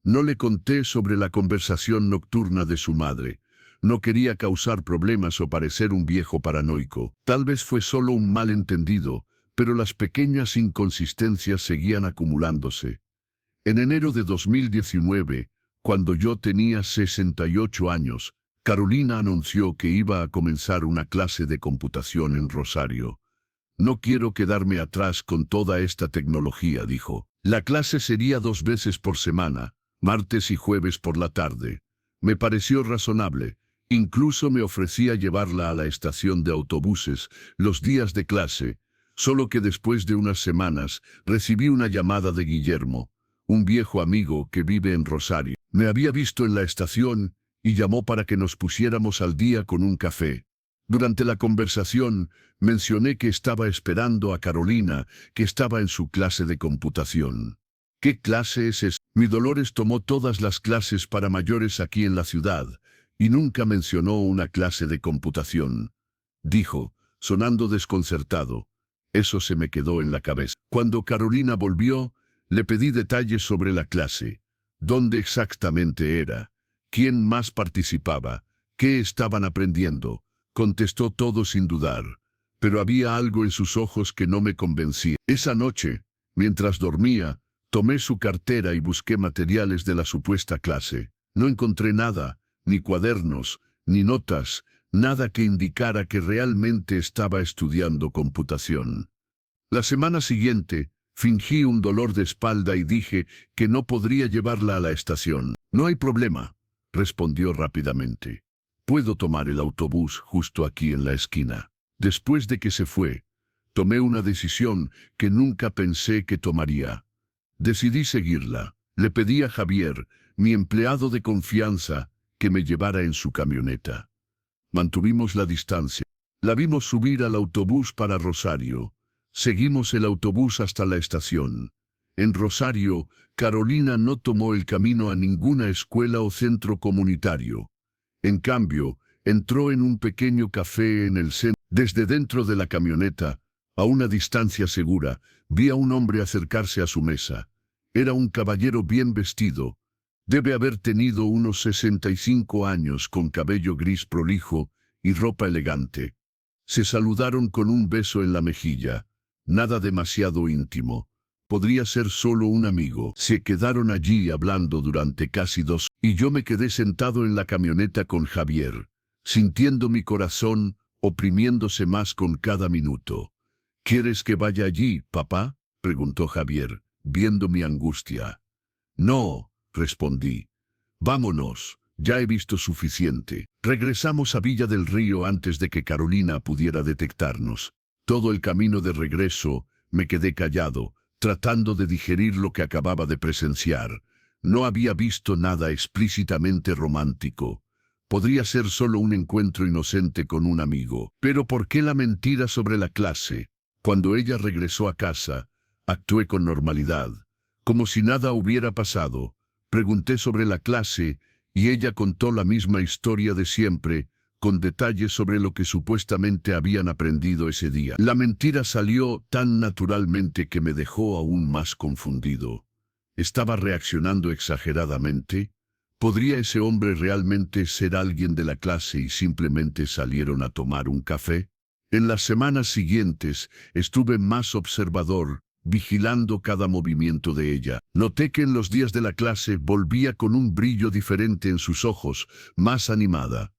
No le conté sobre la conversación nocturna de su madre. No quería causar problemas o parecer un viejo paranoico. Tal vez fue solo un malentendido, pero las pequeñas inconsistencias seguían acumulándose. En enero de 2019, cuando yo tenía 68 años, Carolina anunció que iba a comenzar una clase de computación en Rosario. «No quiero quedarme atrás con toda esta tecnología», dijo. La clase sería 2 veces por semana, martes y jueves por la tarde. Me pareció razonable. Incluso me ofrecía llevarla a la estación de autobuses los días de clase, solo que después de unas semanas recibí una llamada de Guillermo, un viejo amigo que vive en Rosario. Me había visto en la estación y llamó para que nos pusiéramos al día con un café. Durante la conversación, mencioné que estaba esperando a Carolina, que estaba en su clase de computación. «¿Qué clase es esa?». Mi Dolores tomó todas las clases para mayores aquí en la ciudad, y nunca mencionó una clase de computación. Dijo, sonando desconcertado. Eso se me quedó en la cabeza. Cuando Carolina volvió, le pedí detalles sobre la clase. ¿Dónde exactamente era? ¿Quién más participaba? ¿Qué estaban aprendiendo? Contestó todo sin dudar, pero había algo en sus ojos que no me convencía. Esa noche, mientras dormía, tomé su cartera y busqué materiales de la supuesta clase. No encontré nada, ni cuadernos, ni notas, nada que indicara que realmente estaba estudiando computación. La semana siguiente, fingí un dolor de espalda y dije que no podría llevarla a la estación. «No hay problema», respondió rápidamente. «Puedo tomar el autobús justo aquí en la esquina». Después de que se fue, tomé una decisión que nunca pensé que tomaría. Decidí seguirla. Le pedí a Javier, mi empleado de confianza, que me llevara en su camioneta. Mantuvimos la distancia. La vimos subir al autobús para Rosario. Seguimos el autobús hasta la estación. En Rosario, Carolina no tomó el camino a ninguna escuela o centro comunitario. En cambio, entró en un pequeño café en el centro. Desde dentro de la camioneta, a una distancia segura, vi a un hombre acercarse a su mesa. Era un caballero bien vestido. Debe haber tenido unos 65 años, con cabello gris prolijo y ropa elegante. Se saludaron con un beso en la mejilla. Nada demasiado íntimo. Podría ser solo un amigo. Se quedaron allí hablando durante casi 2 horas, y yo me quedé sentado en la camioneta con Javier, sintiendo mi corazón oprimiéndose más con cada minuto. «¿Quieres que vaya allí, papá?», preguntó Javier, viendo mi angustia. «No», respondí. «Vámonos, ya he visto suficiente». Regresamos a Villa del Río antes de que Carolina pudiera detectarnos. Todo el camino de regreso me quedé callado, tratando de digerir lo que acababa de presenciar. No había visto nada explícitamente romántico. Podría ser solo un encuentro inocente con un amigo. Pero ¿por qué la mentira sobre la clase? Cuando ella regresó a casa, actué con normalidad, como si nada hubiera pasado. Pregunté sobre la clase y ella contó la misma historia de siempre, con detalles sobre lo que supuestamente habían aprendido ese día. La mentira salió tan naturalmente que me dejó aún más confundido. ¿Estaba reaccionando exageradamente? ¿Podría ese hombre realmente ser alguien de la clase y simplemente salieron a tomar un café? En las semanas siguientes estuve más observador, vigilando cada movimiento de ella. Noté que en los días de la clase volvía con un brillo diferente en sus ojos, más animada.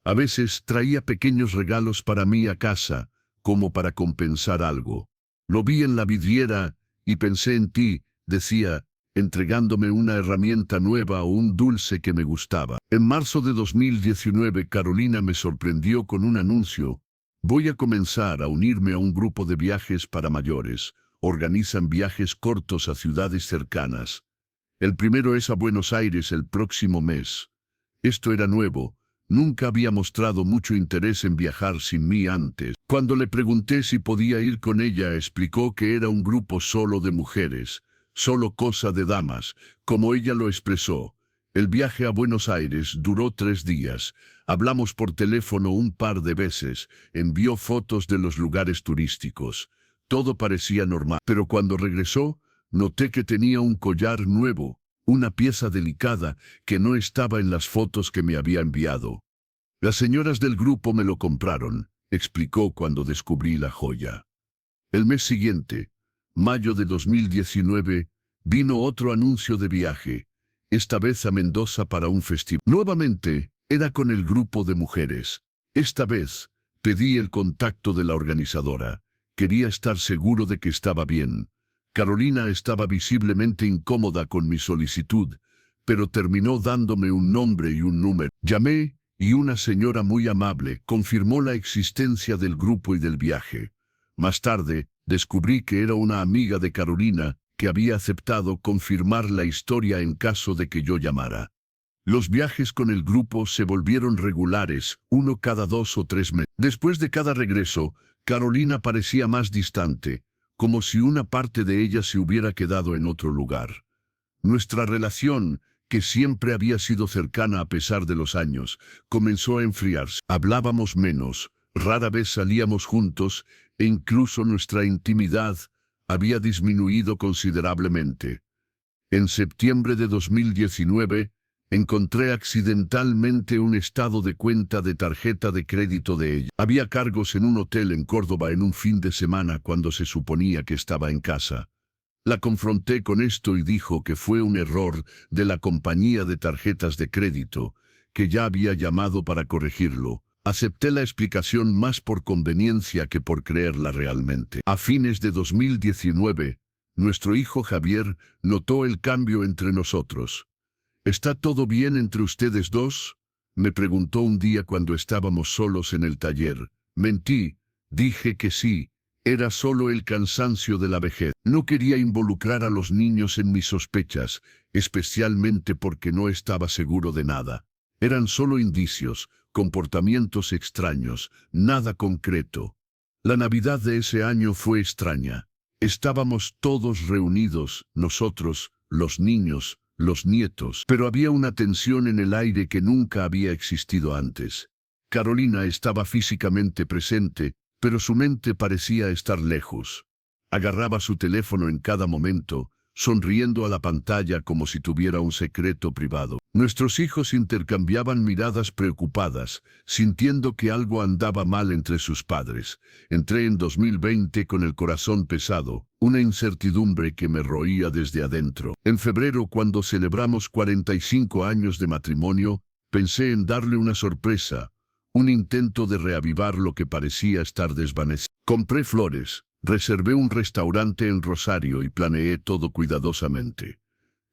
A veces traía pequeños regalos para mí a casa, como para compensar algo. Lo vi en la vidriera y pensé en ti, decía, entregándome una herramienta nueva o un dulce que me gustaba. En marzo de 2019, Carolina me sorprendió con un anuncio. Voy a comenzar a unirme a un grupo de viajes para mayores. Organizan viajes cortos a ciudades cercanas. El primero es a Buenos Aires el próximo mes. Esto era nuevo. Nunca había mostrado mucho interés en viajar sin mí antes. Cuando le pregunté si podía ir con ella, explicó que era un grupo solo de mujeres, solo cosa de damas, como ella lo expresó. El viaje a Buenos Aires duró 3 días. Hablamos por teléfono un par de veces, envió fotos de los lugares turísticos. Todo parecía normal, pero cuando regresó, noté que tenía un collar nuevo, una pieza delicada que no estaba en las fotos que me había enviado. Las señoras del grupo me lo compraron, explicó cuando descubrí la joya. El mes siguiente, mayo de 2019, vino otro anuncio de viaje, esta vez a Mendoza para un festival. Nuevamente, era con el grupo de mujeres. Esta vez, pedí el contacto de la organizadora. Quería estar seguro de que estaba bien. Carolina estaba visiblemente incómoda con mi solicitud, pero terminó dándome un nombre y un número. Llamé, y una señora muy amable confirmó la existencia del grupo y del viaje. Más tarde, descubrí que era una amiga de Carolina que había aceptado confirmar la historia en caso de que yo llamara. Los viajes con el grupo se volvieron regulares, uno cada 2 o 3 meses. Después de cada regreso, Carolina parecía más distante, como si una parte de ella se hubiera quedado en otro lugar. Nuestra relación, que siempre había sido cercana a pesar de los años, comenzó a enfriarse. Hablábamos menos, rara vez salíamos juntos, e incluso nuestra intimidad había disminuido considerablemente. En septiembre de 2019, encontré accidentalmente un estado de cuenta de tarjeta de crédito de ella. Había cargos en un hotel en Córdoba en un fin de semana cuando se suponía que estaba en casa. La confronté con esto y dijo que fue un error de la compañía de tarjetas de crédito, que ya había llamado para corregirlo. Acepté la explicación más por conveniencia que por creerla realmente. A fines de 2019, nuestro hijo Javier notó el cambio entre nosotros. ¿Está todo bien entre ustedes dos?, me preguntó un día cuando estábamos solos en el taller. Mentí, dije que sí, era solo el cansancio de la vejez. No quería involucrar a los niños en mis sospechas, especialmente porque no estaba seguro de nada. Eran solo indicios, comportamientos extraños, nada concreto. La Navidad de ese año fue extraña. Estábamos todos reunidos, nosotros, los niños, los nietos, pero había una tensión en el aire que nunca había existido antes. Carolina estaba físicamente presente, pero su mente parecía estar lejos. Agarraba su teléfono en cada momento, sonriendo a la pantalla como si tuviera un secreto privado. Nuestros hijos intercambiaban miradas preocupadas, sintiendo que algo andaba mal entre sus padres. Entré en 2020 con el corazón pesado, una incertidumbre que me roía desde adentro. En febrero, cuando celebramos 45 años de matrimonio, pensé en darle una sorpresa, un intento de reavivar lo que parecía estar desvanecido. Compré flores, reservé un restaurante en Rosario y planeé todo cuidadosamente.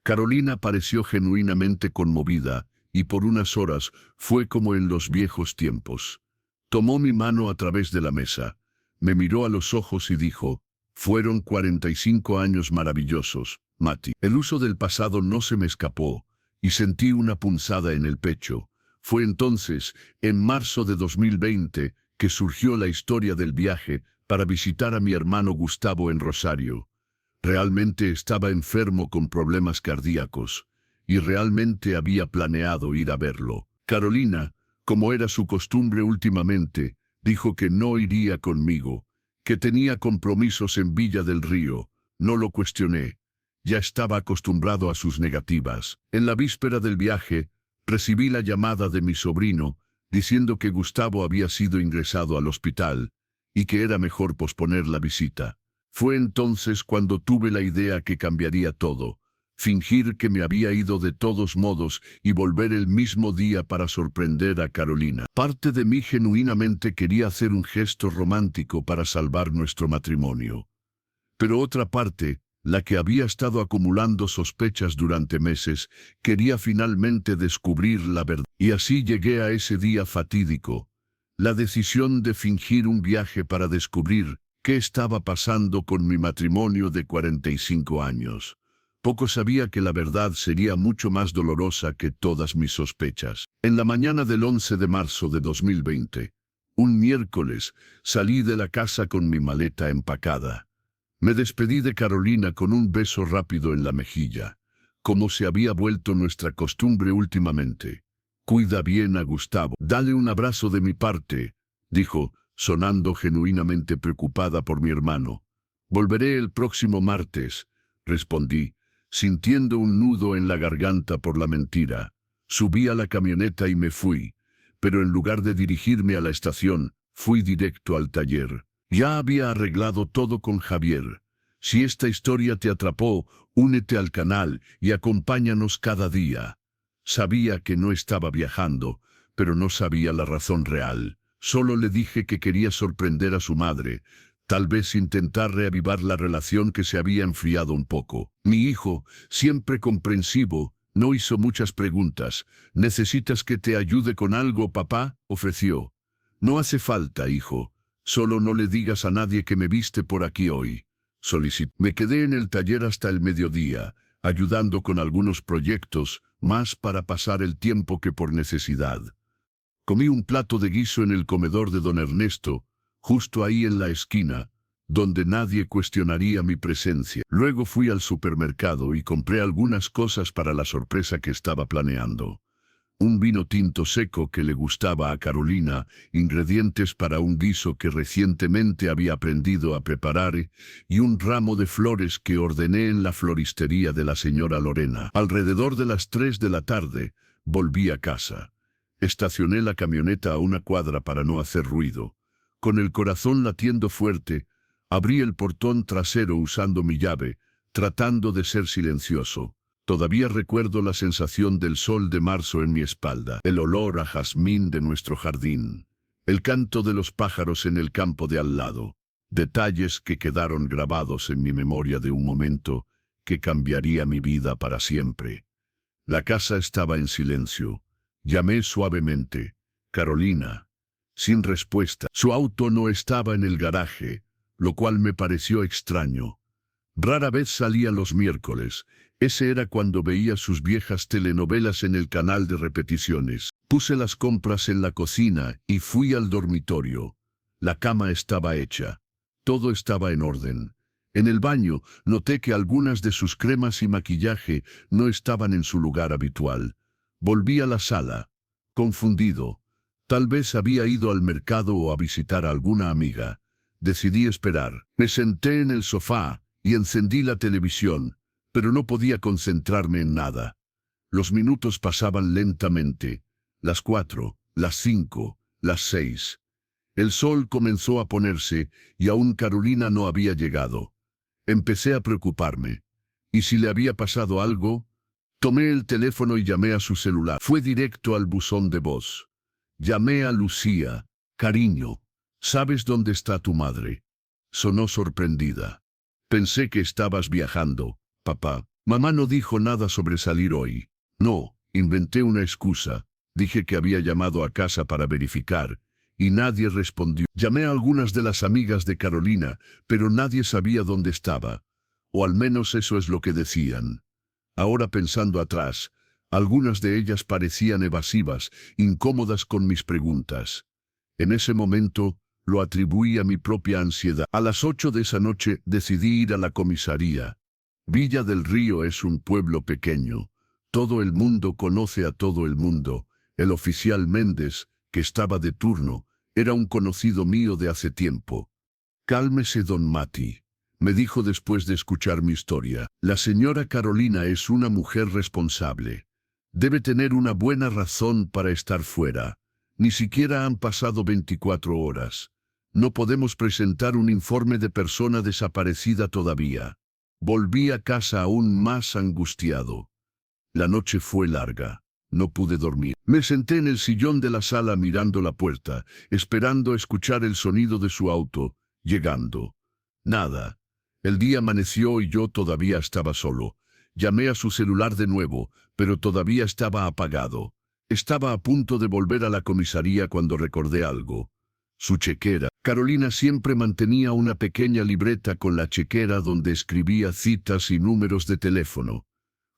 Carolina pareció genuinamente conmovida, y por unas horas fue como en los viejos tiempos. Tomó mi mano a través de la mesa, me miró a los ojos y dijo, «Fueron 45 años maravillosos, Mati». El uso del pasado no se me escapó, y sentí una punzada en el pecho. Fue entonces, en marzo de 2020, que surgió la historia del viaje para visitar a mi hermano Gustavo en Rosario. Realmente estaba enfermo con problemas cardíacos, y realmente había planeado ir a verlo. Carolina, Como era su costumbre últimamente, dijo que no iría conmigo, que tenía compromisos en Villa del Río. No lo cuestioné. Ya estaba acostumbrado a sus negativas. En la víspera del viaje, recibí la llamada de mi sobrino, diciendo que Gustavo había sido ingresado al hospital, y que era mejor posponer la visita. Fue entonces cuando tuve la idea que cambiaría todo, fingir que me había ido de todos modos y volver el mismo día para sorprender a Carolina. Parte de mí genuinamente quería hacer un gesto romántico para salvar nuestro matrimonio. Pero otra parte, la que había estado acumulando sospechas durante meses, quería finalmente descubrir la verdad. Y así llegué a ese día fatídico. La decisión de fingir un viaje para descubrir qué estaba pasando con mi matrimonio de 45 años. Poco sabía que la verdad sería mucho más dolorosa que todas mis sospechas. En la mañana del 11 de marzo de 2020, un miércoles, salí de la casa con mi maleta empacada. Me despedí de Carolina con un beso rápido en la mejilla, como se había vuelto nuestra costumbre últimamente. Cuida bien a Gustavo. Dale un abrazo de mi parte, dijo, sonando genuinamente preocupada por mi hermano. Volveré el próximo martes, respondí, sintiendo un nudo en la garganta por la mentira. Subí a la camioneta y me fui, pero en lugar de dirigirme a la estación, fui directo al taller. Ya había arreglado todo con Javier. Si esta historia te atrapó, únete al canal y acompáñanos cada día. Sabía que no estaba viajando, pero no sabía la razón real. Solo le dije que quería sorprender a su madre, tal vez intentar reavivar la relación que se había enfriado un poco. Mi hijo, siempre comprensivo, no hizo muchas preguntas. ¿Necesitas que te ayude con algo, papá?, ofreció. No hace falta, hijo. Solo no le digas a nadie que me viste por aquí hoy. Solicité. Me quedé en el taller hasta el mediodía, ayudando con algunos proyectos, más para pasar el tiempo que por necesidad. Comí un plato de guiso en el comedor de don Ernesto, justo ahí en la esquina, donde nadie cuestionaría mi presencia. Luego fui al supermercado y compré algunas cosas para la sorpresa que estaba planeando. Un vino tinto seco que le gustaba a Carolina, ingredientes para un guiso que recientemente había aprendido a preparar y un ramo de flores que ordené en la floristería de la señora Lorena. Alrededor de las 3 de la tarde, volví a casa. Estacioné la camioneta a una cuadra para no hacer ruido. Con el corazón latiendo fuerte, abrí el portón trasero usando mi llave, tratando de ser silencioso. Todavía recuerdo la sensación del sol de marzo en mi espalda, el olor a jazmín de nuestro jardín, el canto de los pájaros en el campo de al lado, detalles que quedaron grabados en mi memoria de un momento que cambiaría mi vida para siempre. La casa estaba en silencio. Llamé suavemente. Carolina. Sin respuesta. Su auto no estaba en el garaje, lo cual me pareció extraño. Rara vez salía los miércoles. Ese era cuando veía sus viejas telenovelas en el canal de repeticiones. Puse las compras en la cocina y fui al dormitorio. La cama estaba hecha. Todo estaba en orden. En el baño noté que algunas de sus cremas y maquillaje no estaban en su lugar habitual. Volví a la sala, confundido. Tal vez había ido al mercado o a visitar a alguna amiga. Decidí esperar. Me senté en el sofá y encendí la televisión, pero no podía concentrarme en nada. Los minutos pasaban lentamente. Las 4, las 5, las 6. El sol comenzó a ponerse y aún Carolina no había llegado. Empecé a preocuparme. ¿Y si le había pasado algo? Tomé el teléfono y llamé a su celular. Fue directo al buzón de voz. Llamé a Lucía. Cariño, ¿sabes dónde está tu madre? Sonó sorprendida. Pensé que estabas viajando, papá. Mamá no dijo nada sobre salir hoy. No, inventé una excusa. Dije que había llamado a casa para verificar, y nadie respondió. Llamé a algunas de las amigas de Carolina, pero nadie sabía dónde estaba. O al menos eso es lo que decían. Ahora pensando atrás, algunas de ellas parecían evasivas, incómodas con mis preguntas. En ese momento, lo atribuí a mi propia ansiedad. A las 8 de esa noche decidí ir a la comisaría. Villa del Río es un pueblo pequeño. Todo el mundo conoce a todo el mundo. El oficial Méndez, que estaba de turno, era un conocido mío de hace tiempo. «Cálmese, don Mati», me dijo después de escuchar mi historia. «La señora Carolina es una mujer responsable. Debe tener una buena razón para estar fuera. Ni siquiera han pasado 24 horas. No podemos presentar un informe de persona desaparecida todavía». Volví a casa aún más angustiado. La noche fue larga. No pude dormir. Me senté en el sillón de la sala mirando la puerta, esperando escuchar el sonido de su auto, llegando. Nada. El día amaneció y yo todavía estaba solo. Llamé a su celular de nuevo, pero todavía estaba apagado. Estaba a punto de volver a la comisaría cuando recordé algo. Su chequera. Carolina siempre mantenía una pequeña libreta con la chequera donde escribía citas y números de teléfono.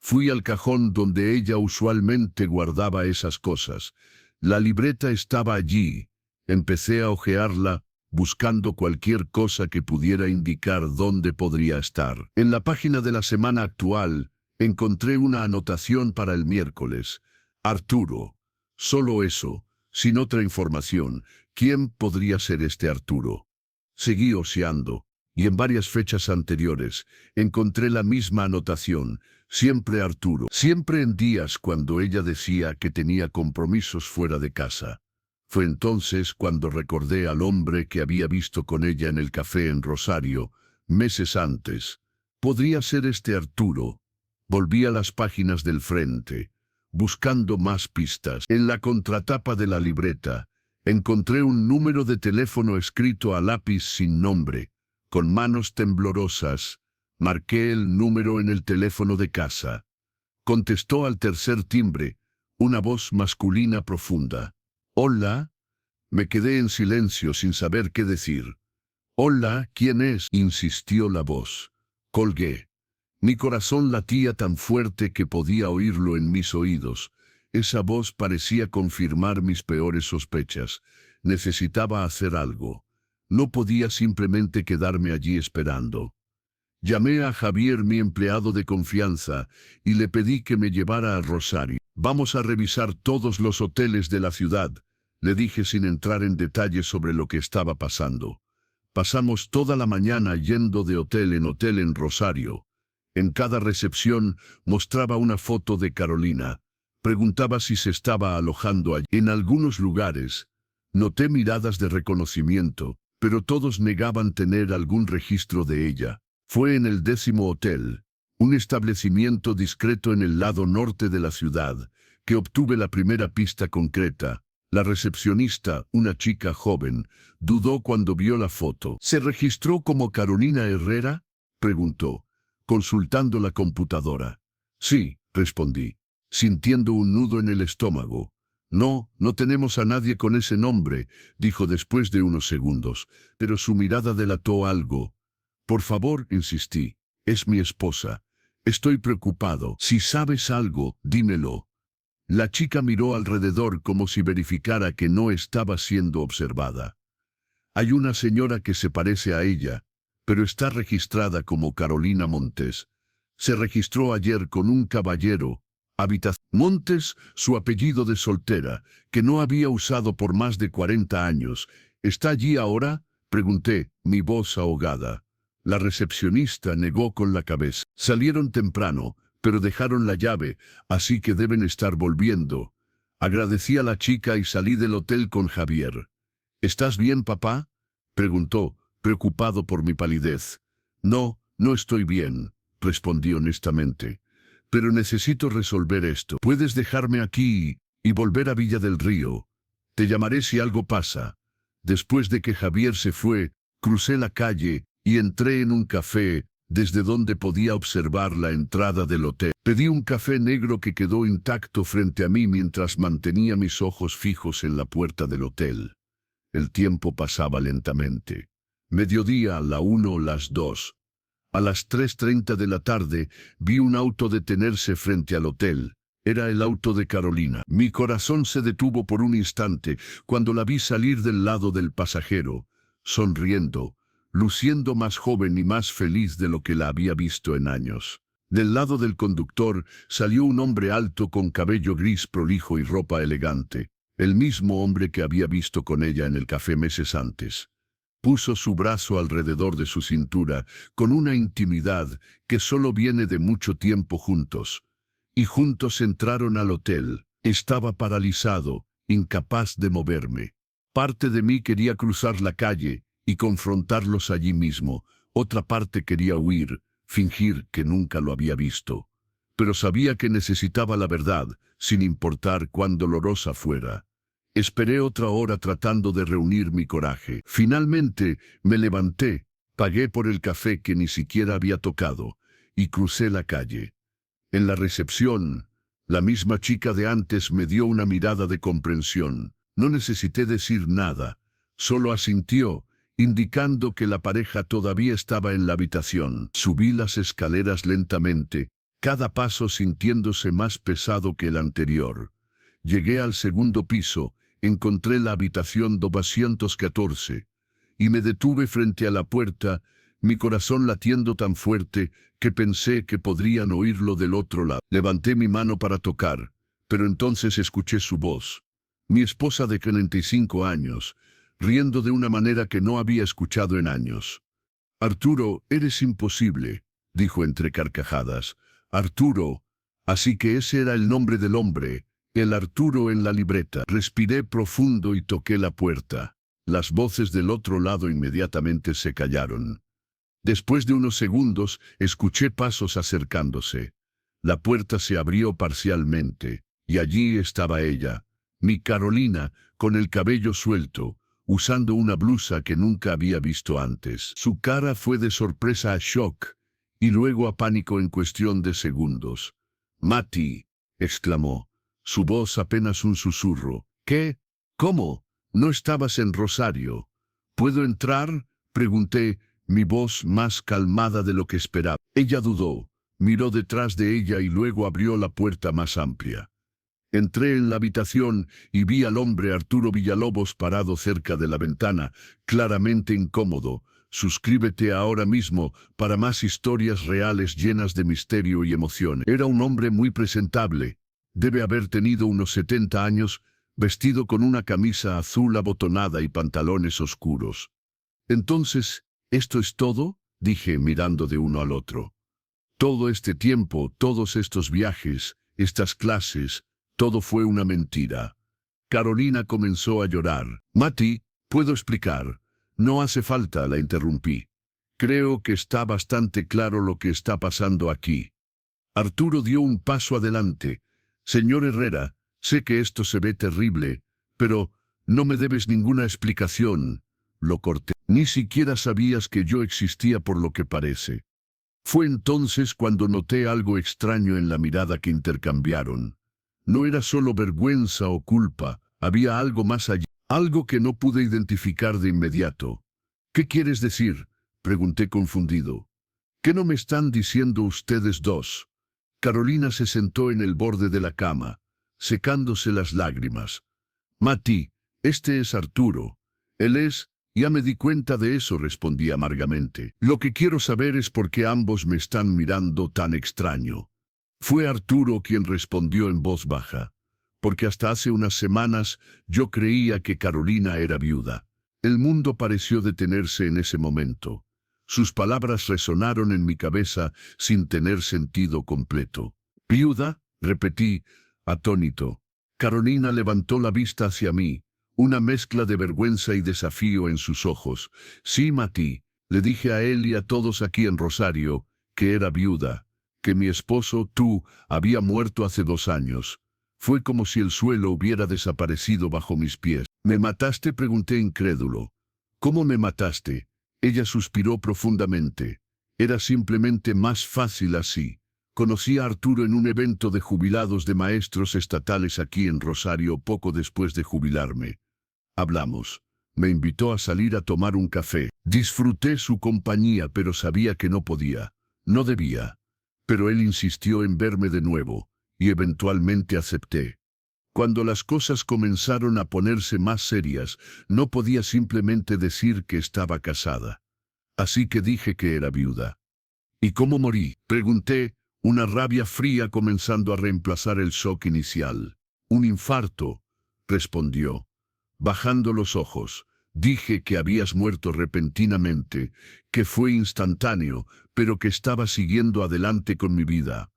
Fui al cajón donde ella usualmente guardaba esas cosas. La libreta estaba allí. Empecé a hojearla, buscando cualquier cosa que pudiera indicar dónde podría estar. En la página de la semana actual, encontré una anotación para el miércoles. Arturo. Solo eso, sin otra información. ¿Quién podría ser este Arturo? Seguí ojeando, y en varias fechas anteriores, encontré la misma anotación. Siempre Arturo. Siempre en días cuando ella decía que tenía compromisos fuera de casa. Fue entonces cuando recordé al hombre que había visto con ella en el café en Rosario, meses antes. ¿Podría ser este Arturo? Volví a las páginas del frente, buscando más pistas. En la contratapa de la libreta, encontré un número de teléfono escrito a lápiz sin nombre. Con manos temblorosas, marqué el número en el teléfono de casa. Contestó al tercer timbre, una voz masculina profunda. «¿Hola?» Me quedé en silencio sin saber qué decir. «Hola, ¿quién es?», insistió la voz. Colgué. Mi corazón latía tan fuerte que podía oírlo en mis oídos. Esa voz parecía confirmar mis peores sospechas. Necesitaba hacer algo. No podía simplemente quedarme allí esperando. Llamé a Javier, mi empleado de confianza, y le pedí que me llevara a Rosario. «Vamos a revisar todos los hoteles de la ciudad», le dije sin entrar en detalles sobre lo que estaba pasando. Pasamos toda la mañana yendo de hotel en Rosario. En cada recepción mostraba una foto de Carolina. Preguntaba si se estaba alojando allí. En algunos lugares noté miradas de reconocimiento, pero todos negaban tener algún registro de ella. Fue en el 10º hotel, un establecimiento discreto en el lado norte de la ciudad, que obtuve la primera pista concreta. La recepcionista, una chica joven, dudó cuando vio la foto. «¿Se registró como Carolina Herrera?», preguntó, consultando la computadora. «Sí», respondí, sintiendo un nudo en el estómago. «No, no tenemos a nadie con ese nombre», dijo después de unos segundos, pero su mirada delató algo. «Por favor», insistí, «es mi esposa. Estoy preocupado. Si sabes algo, dímelo». La chica miró alrededor como si verificara que no estaba siendo observada. «Hay una señora que se parece a ella, pero está registrada como Carolina Montes. Se registró ayer con un caballero. Montes, su apellido de soltera, que no había usado por más de 40 años. ¿Está allí ahora?», pregunté, mi voz ahogada. La recepcionista negó con la cabeza. «Salieron temprano, pero dejaron la llave, así que deben estar volviendo». Agradecí a la chica y salí del hotel con Javier. «¿Estás bien, papá?», preguntó, preocupado por mi palidez. «No, no estoy bien», respondí honestamente. «Pero necesito resolver esto. Puedes dejarme aquí y volver a Villa del Río. Te llamaré si algo pasa». Después de que Javier se fue, crucé la calle y entré en un café, desde donde podía observar la entrada del hotel. Pedí un café negro que quedó intacto frente a mí mientras mantenía mis ojos fijos en la puerta del hotel. El tiempo pasaba lentamente. Mediodía, la 1, las 2. A las 3:30 de la tarde, vi un auto detenerse frente al hotel. Era el auto de Carolina. Mi corazón se detuvo por un instante cuando la vi salir del lado del pasajero, sonriendo, luciendo más joven y más feliz de lo que la había visto en años. Del lado del conductor salió un hombre alto con cabello gris prolijo y ropa elegante. el mismo hombre que había visto con ella en el café meses antes. Puso su brazo alrededor de su cintura con una intimidad que solo viene de mucho tiempo juntos. Y juntos entraron al hotel. Estaba paralizado, incapaz de moverme. Parte de mí quería cruzar la calle y confrontarlos allí mismo. Otra parte quería huir, fingir que nunca lo había visto. Pero sabía que necesitaba la verdad, sin importar cuán dolorosa fuera. Esperé otra hora tratando de reunir mi coraje. Finalmente me levanté, pagué por el café que ni siquiera había tocado, y crucé la calle. En la recepción, la misma chica de antes me dio una mirada de comprensión. No necesité decir nada, solo asintió, indicando que la pareja todavía estaba en la habitación. Subí las escaleras lentamente, cada paso sintiéndose más pesado que el anterior. Llegué al segundo piso, encontré la habitación 214, y me detuve frente a la puerta, mi corazón latiendo tan fuerte que pensé que podrían oírlo del otro lado. Levanté mi mano para tocar, pero entonces escuché su voz. Mi esposa de 45 años, riendo de una manera que no había escuchado en años. «Arturo, eres imposible», dijo entre carcajadas. «Arturo». Así que ese era el nombre del hombre, el Arturo en la libreta. Respiré profundo y toqué la puerta. Las voces del otro lado inmediatamente se callaron. Después de unos segundos, escuché pasos acercándose. La puerta se abrió parcialmente, y allí estaba ella, mi Carolina, con el cabello suelto, usando una blusa que nunca había visto antes. Su cara fue de sorpresa a shock, y luego a pánico en cuestión de segundos. «Mati», exclamó, su voz apenas un susurro. «¿Qué? ¿Cómo? ¿No estabas en Rosario?» «¿Puedo entrar?», pregunté, mi voz más calmada de lo que esperaba. Ella dudó, miró detrás de ella y luego abrió la puerta más amplia. Entré en la habitación y vi al hombre Arturo Villalobos parado cerca de la ventana, claramente incómodo. Suscríbete ahora mismo para más historias reales llenas de misterio y emoción. Era un hombre muy presentable. Debe haber tenido unos 70 años, vestido con una camisa azul abotonada y pantalones oscuros. «Entonces, ¿esto es todo?», dije mirando de uno al otro. «Todo este tiempo, todos estos viajes, estas clases, todo fue una mentira». Carolina comenzó a llorar. «Mati, ¿puedo explicar?». «No hace falta», la interrumpí. «Creo que está bastante claro lo que está pasando aquí». Arturo dio un paso adelante. «Señor Herrera, sé que esto se ve terrible, pero no me debes ninguna explicación». Lo corté. «Ni siquiera sabías que yo existía por lo que parece». Fue entonces cuando noté algo extraño en la mirada que intercambiaron. No era solo vergüenza o culpa, había algo más allá, algo que no pude identificar de inmediato. «¿Qué quieres decir?», pregunté confundido. «¿Qué no me están diciendo ustedes dos?». Carolina se sentó en el borde de la cama, secándose las lágrimas. «Mati, este es Arturo. Él es...». «Ya me di cuenta de eso», respondí amargamente. «Lo que quiero saber es por qué ambos me están mirando tan extraño». Fue Arturo quien respondió en voz baja. «Porque hasta hace unas semanas yo creía que Carolina era viuda». El mundo pareció detenerse en ese momento. Sus palabras resonaron en mi cabeza sin tener sentido completo. «¿Viuda?», repetí, atónito. Carolina levantó la vista hacia mí, una mezcla de vergüenza y desafío en sus ojos. «Sí, Mati», le dije a él y a todos aquí en Rosario, que era viuda, que mi esposo, tú, había muerto hace 2 años. Fue como si el suelo hubiera desaparecido bajo mis pies. «¿Me mataste?», pregunté incrédulo. «¿Cómo me mataste?». Ella suspiró profundamente. «Era simplemente más fácil así». Conocí a Arturo en un evento de jubilados de maestros estatales aquí en Rosario poco después de jubilarme. Hablamos. Me invitó a salir a tomar un café. Disfruté su compañía, pero sabía que no podía. No debía. Pero él insistió en verme de nuevo, y eventualmente acepté. Cuando las cosas comenzaron a ponerse más serias, no podía simplemente decir que estaba casada. Así que dije que era viuda. «¿Y cómo morí?», pregunté, una rabia fría comenzando a reemplazar el shock inicial. «Un infarto». respondió, bajando los ojos. Dije que habías muerto repentinamente, que fue instantáneo, pero que estaba siguiendo adelante con mi vida.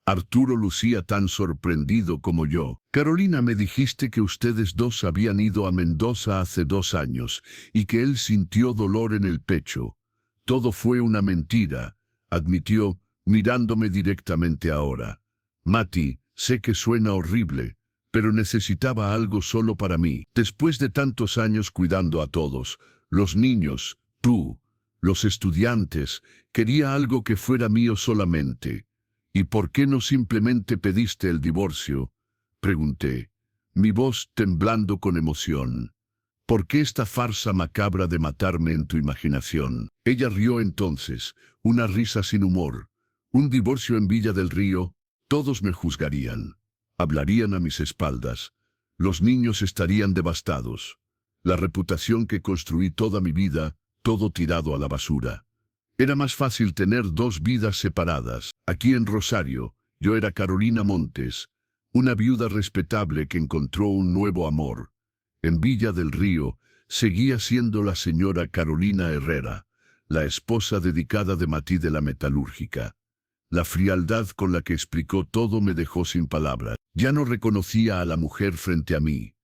Arturo lucía tan sorprendido como yo. Carolina, me dijiste que ustedes dos habían ido a Mendoza hace 2 años y que él sintió dolor en el pecho. Todo fue una mentira, admitió, mirándome directamente ahora. Mati, sé que suena horrible, pero necesitaba algo solo para mí. Después de tantos años cuidando a todos, los niños, tú, los estudiantes, quería algo que fuera mío solamente. ¿Y por qué no simplemente pediste el divorcio?, pregunté, mi voz temblando con emoción. ¿Por qué esta farsa macabra de matarme en tu imaginación? Ella rió entonces, una risa sin humor. Un divorcio en Villa del Río, todos me juzgarían. Hablarían a mis espaldas. Los niños estarían devastados. La reputación que construí toda mi vida, todo tirado a la basura. Era más fácil tener 2 vidas separadas. Aquí en Rosario, yo era Carolina Montes, una viuda respetable que encontró un nuevo amor. En Villa del Río, seguía siendo la señora Carolina Herrera, la esposa dedicada de Mati de la metalúrgica. La frialdad con la que explicó todo me dejó sin palabras. Ya no reconocía a la mujer frente a mí.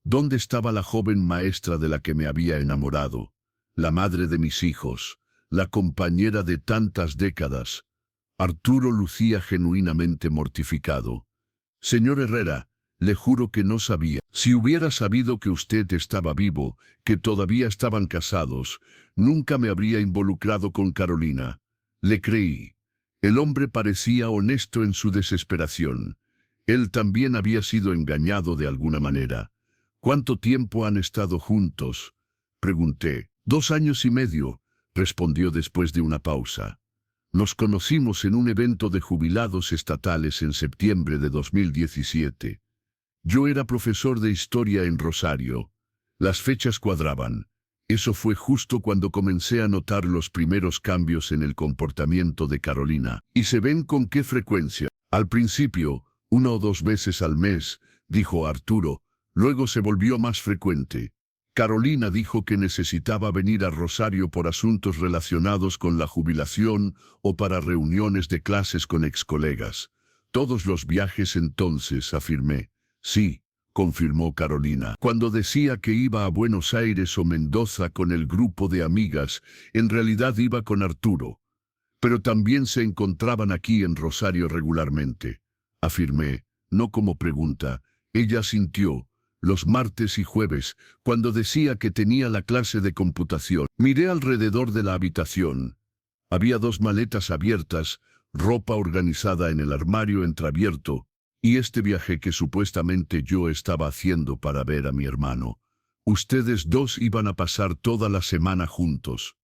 ¿Dónde estaba la joven maestra de la que me había enamorado? La madre de mis hijos, la compañera de tantas décadas. Arturo lucía genuinamente mortificado. Señor Herrera, le juro que no sabía. Si hubiera sabido que usted estaba vivo, que todavía estaban casados, nunca me habría involucrado con Carolina. Le creí. El hombre parecía honesto en su desesperación. Él también había sido engañado de alguna manera. ¿Cuánto tiempo han estado juntos?, pregunté. 2 años y medio, respondió después de una pausa. Nos conocimos en un evento de jubilados estatales en septiembre de 2017. Yo era profesor de historia en Rosario. Las fechas cuadraban. Eso fue justo cuando comencé a notar los primeros cambios en el comportamiento de Carolina. ¿Y se ven con qué frecuencia? Al principio, 1 o 2 veces al mes, dijo Arturo. Luego se volvió más frecuente. Carolina dijo que necesitaba venir a Rosario por asuntos relacionados con la jubilación o para reuniones de clases con excolegas. Todos los viajes entonces, afirmé. Sí, confirmó Carolina. Cuando decía que iba a Buenos Aires o Mendoza con el grupo de amigas, en realidad iba con Arturo. Pero también se encontraban aquí en Rosario regularmente. Afirmé, no como pregunta. Ella asintió. Los martes y jueves, cuando decía que tenía la clase de computación. Miré alrededor de la habitación. Había 2 maletas abiertas, ropa organizada en el armario entreabierto, y este viaje que supuestamente yo estaba haciendo para ver a mi hermano. Ustedes 2 iban a pasar toda la semana juntos.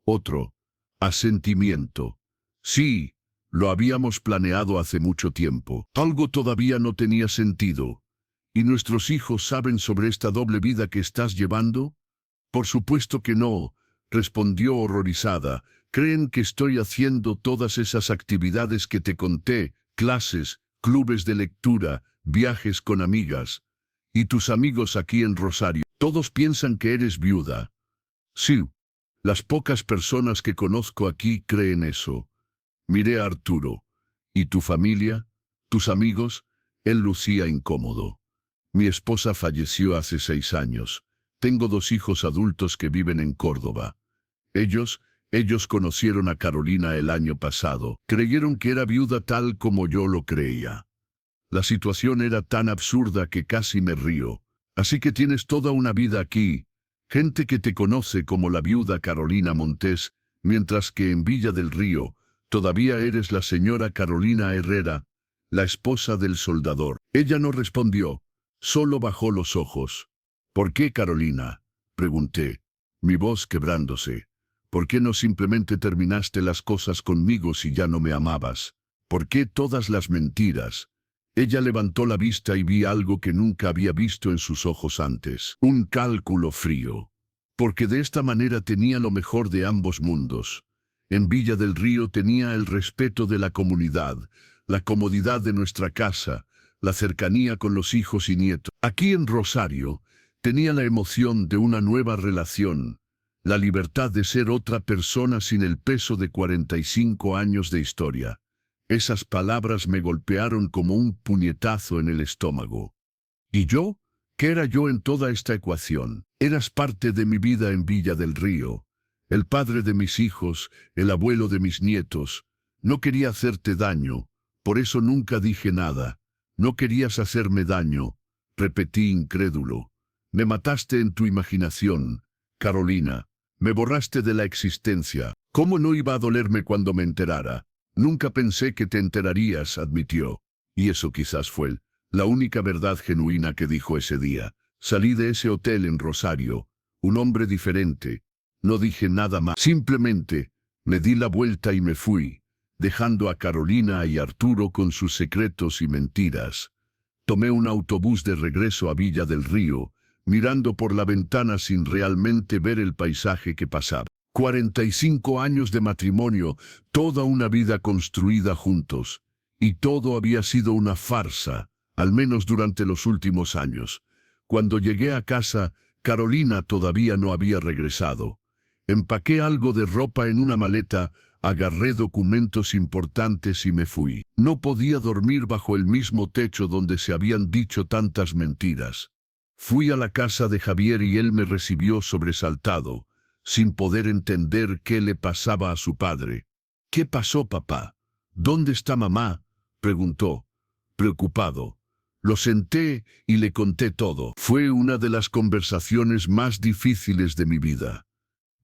Otro asentimiento. Sí, lo habíamos planeado hace mucho tiempo. Algo todavía no tenía sentido. ¿Y nuestros hijos saben sobre esta doble vida que estás llevando? Por supuesto que no, respondió horrorizada. Creen que estoy haciendo todas esas actividades que te conté, clases, clubes de lectura, viajes con amigas. ¿Y tus amigos aquí en Rosario? Todos piensan que eres viuda. Sí, las pocas personas que conozco aquí creen eso. Miré a Arturo. ¿Y tu familia? ¿Tus amigos? Él lucía incómodo. Mi esposa falleció hace 6 años. Tengo 2 hijos adultos que viven en Córdoba. Ellos conocieron a Carolina el año pasado. Creyeron que era viuda tal como yo lo creía. La situación era tan absurda que casi me río. Así que tienes toda una vida aquí. Gente que te conoce como la viuda Carolina Montes, mientras que en Villa del Río todavía eres la señora Carolina Herrera, la esposa del soldador. Ella no respondió. Solo bajó los ojos. ¿Por qué, Carolina?, pregunté, mi voz quebrándose. ¿Por qué no simplemente terminaste las cosas conmigo si ya no me amabas? ¿Por qué todas las mentiras? Ella levantó la vista y vi algo que nunca había visto en sus ojos antes. Un cálculo frío. Porque de esta manera tenía lo mejor de ambos mundos. En Villa del Río tenía el respeto de la comunidad, la comodidad de nuestra casa, la cercanía con los hijos y nietos. Aquí en Rosario, tenía la emoción de una nueva relación, la libertad de ser otra persona sin el peso de 45 años de historia. Esas palabras me golpearon como un puñetazo en el estómago. ¿Y yo? ¿Qué era yo en toda esta ecuación? Eras parte de mi vida en Villa del Río, el padre de mis hijos, el abuelo de mis nietos. No quería hacerte daño, por eso nunca dije nada. No querías hacerme daño, repetí incrédulo. Me mataste en tu imaginación, Carolina. Me borraste de la existencia. ¿Cómo no iba a dolerme cuando me enterara? Nunca pensé que te enterarías, admitió. Y eso quizás fue la única verdad genuina que dijo ese día. Salí de ese hotel en Rosario, un hombre diferente. No dije nada más. Simplemente me di la vuelta y me fui, dejando a Carolina y Arturo con sus secretos y mentiras. Tomé un autobús de regreso a Villa del Río, mirando por la ventana sin realmente ver el paisaje que pasaba. 45 años de matrimonio, toda una vida construida juntos. Y todo había sido una farsa, al menos durante los últimos años. Cuando llegué a casa, Carolina todavía no había regresado. Empaqué algo de ropa en una maleta, agarré documentos importantes y me fui. No podía dormir bajo el mismo techo donde se habían dicho tantas mentiras. Fui a la casa de Javier y él me recibió sobresaltado, sin poder entender qué le pasaba a su padre. ¿Qué pasó, papá? ¿Dónde está mamá?, preguntó, preocupado. Lo senté y le conté todo. Fue una de las conversaciones más difíciles de mi vida.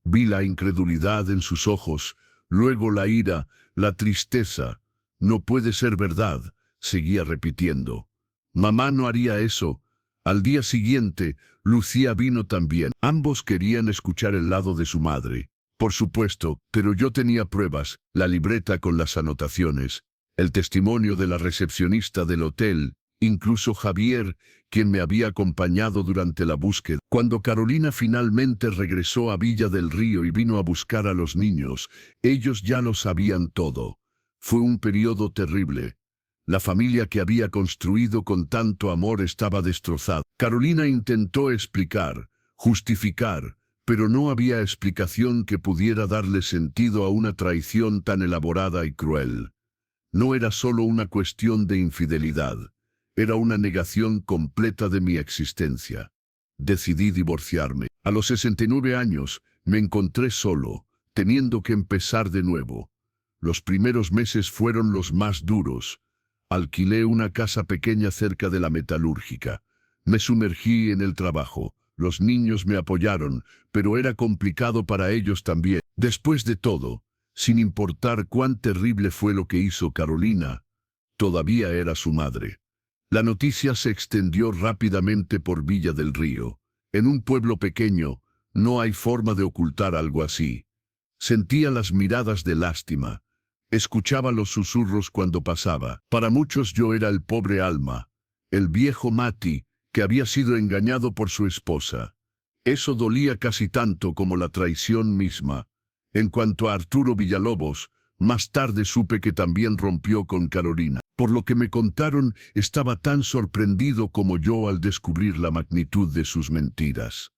Vi la incredulidad en sus ojos, luego la ira, la tristeza. No puede ser verdad, seguía repitiendo. Mamá no haría eso. Al día siguiente, Lucía vino también. Ambos querían escuchar el lado de su madre. Por supuesto, pero yo tenía pruebas, la libreta con las anotaciones, el testimonio de la recepcionista del hotel, incluso Javier, quien me había acompañado durante la búsqueda. Cuando Carolina finalmente regresó a Villa del Río y vino a buscar a los niños, ellos ya lo sabían todo. Fue un periodo terrible. La familia que había construido con tanto amor estaba destrozada. Carolina intentó explicar, justificar, pero no había explicación que pudiera darle sentido a una traición tan elaborada y cruel. No era solo una cuestión de infidelidad. Era una negación completa de mi existencia. Decidí divorciarme. A los 69 años, me encontré solo, teniendo que empezar de nuevo. Los primeros meses fueron los más duros. Alquilé una casa pequeña cerca de la metalúrgica. Me sumergí en el trabajo. Los niños me apoyaron, pero era complicado para ellos también. Después de todo, sin importar cuán terrible fue lo que hizo Carolina, todavía era su madre. La noticia se extendió rápidamente por Villa del Río. En un pueblo pequeño, no hay forma de ocultar algo así. Sentía las miradas de lástima. Escuchaba los susurros cuando pasaba. Para muchos yo era el pobre Alma, el viejo Mati, que había sido engañado por su esposa. Eso dolía casi tanto como la traición misma. En cuanto a Arturo Villalobos, más tarde supe que también rompió con Carolina. Por lo que me contaron, estaba tan sorprendido como yo al descubrir la magnitud de sus mentiras.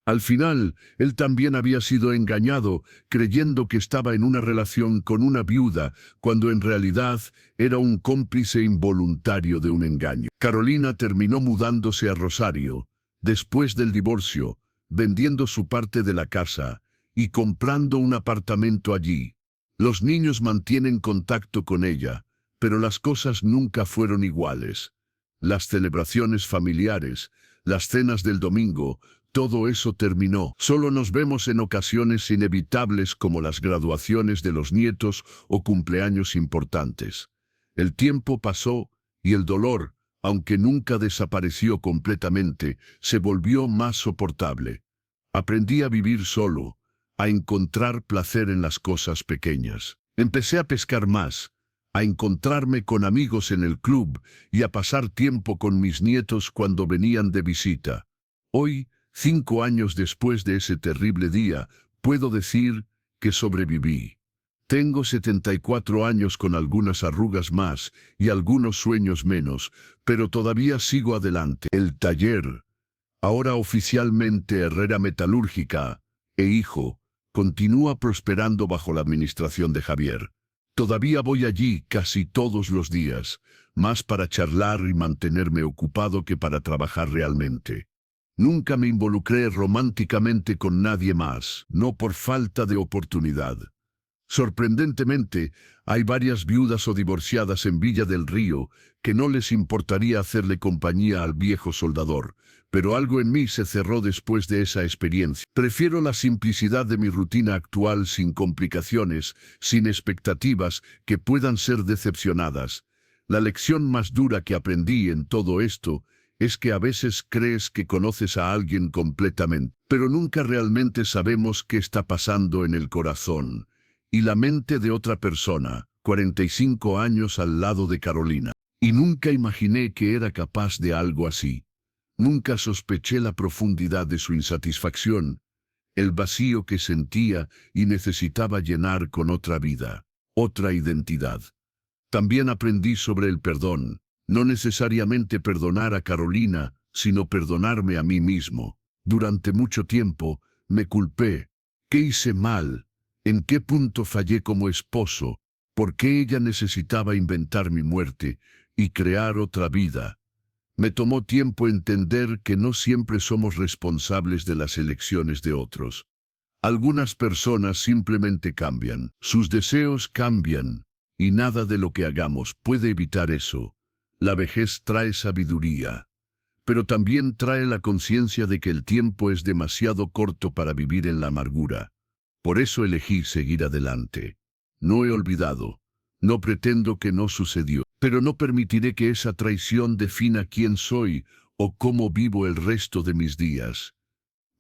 Al final, él también había sido engañado, creyendo que estaba en una relación con una viuda, cuando en realidad era un cómplice involuntario de un engaño. Carolina terminó mudándose a Rosario, después del divorcio, vendiendo su parte de la casa y comprando un apartamento allí. Los niños mantienen contacto con ella, pero las cosas nunca fueron iguales. Las celebraciones familiares, las cenas del domingo, todo eso terminó. Solo nos vemos en ocasiones inevitables como las graduaciones de los nietos o cumpleaños importantes. El tiempo pasó y el dolor, aunque nunca desapareció completamente, se volvió más soportable. Aprendí a vivir solo, a encontrar placer en las cosas pequeñas. Empecé a pescar más, a encontrarme con amigos en el club y a pasar tiempo con mis nietos cuando venían de visita. Hoy, 5 años después de ese terrible día, puedo decir que sobreviví. Tengo 74 años con algunas arrugas más y algunos sueños menos, pero todavía sigo adelante. El taller, ahora oficialmente Herrera Metalúrgica e Hijo, continúa prosperando bajo la administración de Javier. Todavía voy allí casi todos los días, más para charlar y mantenerme ocupado que para trabajar realmente. Nunca me involucré románticamente con nadie más, no por falta de oportunidad. Sorprendentemente, hay varias viudas o divorciadas en Villa del Río que no les importaría hacerle compañía al viejo soldador, pero algo en mí se cerró después de esa experiencia. Prefiero la simplicidad de mi rutina actual sin complicaciones, sin expectativas que puedan ser decepcionadas. La lección más dura que aprendí en todo esto es que a veces crees que conoces a alguien completamente, pero nunca realmente sabemos qué está pasando en el corazón y la mente de otra persona, 45 años al lado de Carolina. Y nunca imaginé que era capaz de algo así. Nunca sospeché la profundidad de su insatisfacción, el vacío que sentía y necesitaba llenar con otra vida, otra identidad. También aprendí sobre el perdón, no necesariamente perdonar a Carolina, sino perdonarme a mí mismo. Durante mucho tiempo me culpé. ¿Qué hice mal? ¿En qué punto fallé como esposo? ¿Por qué ella necesitaba inventar mi muerte y crear otra vida? Me tomó tiempo entender que no siempre somos responsables de las elecciones de otros. Algunas personas simplemente cambian, sus deseos cambian, y nada de lo que hagamos puede evitar eso. La vejez trae sabiduría, pero también trae la conciencia de que el tiempo es demasiado corto para vivir en la amargura. Por eso elegí seguir adelante. No he olvidado. No pretendo que no sucedió, pero no permitiré que esa traición defina quién soy o cómo vivo el resto de mis días.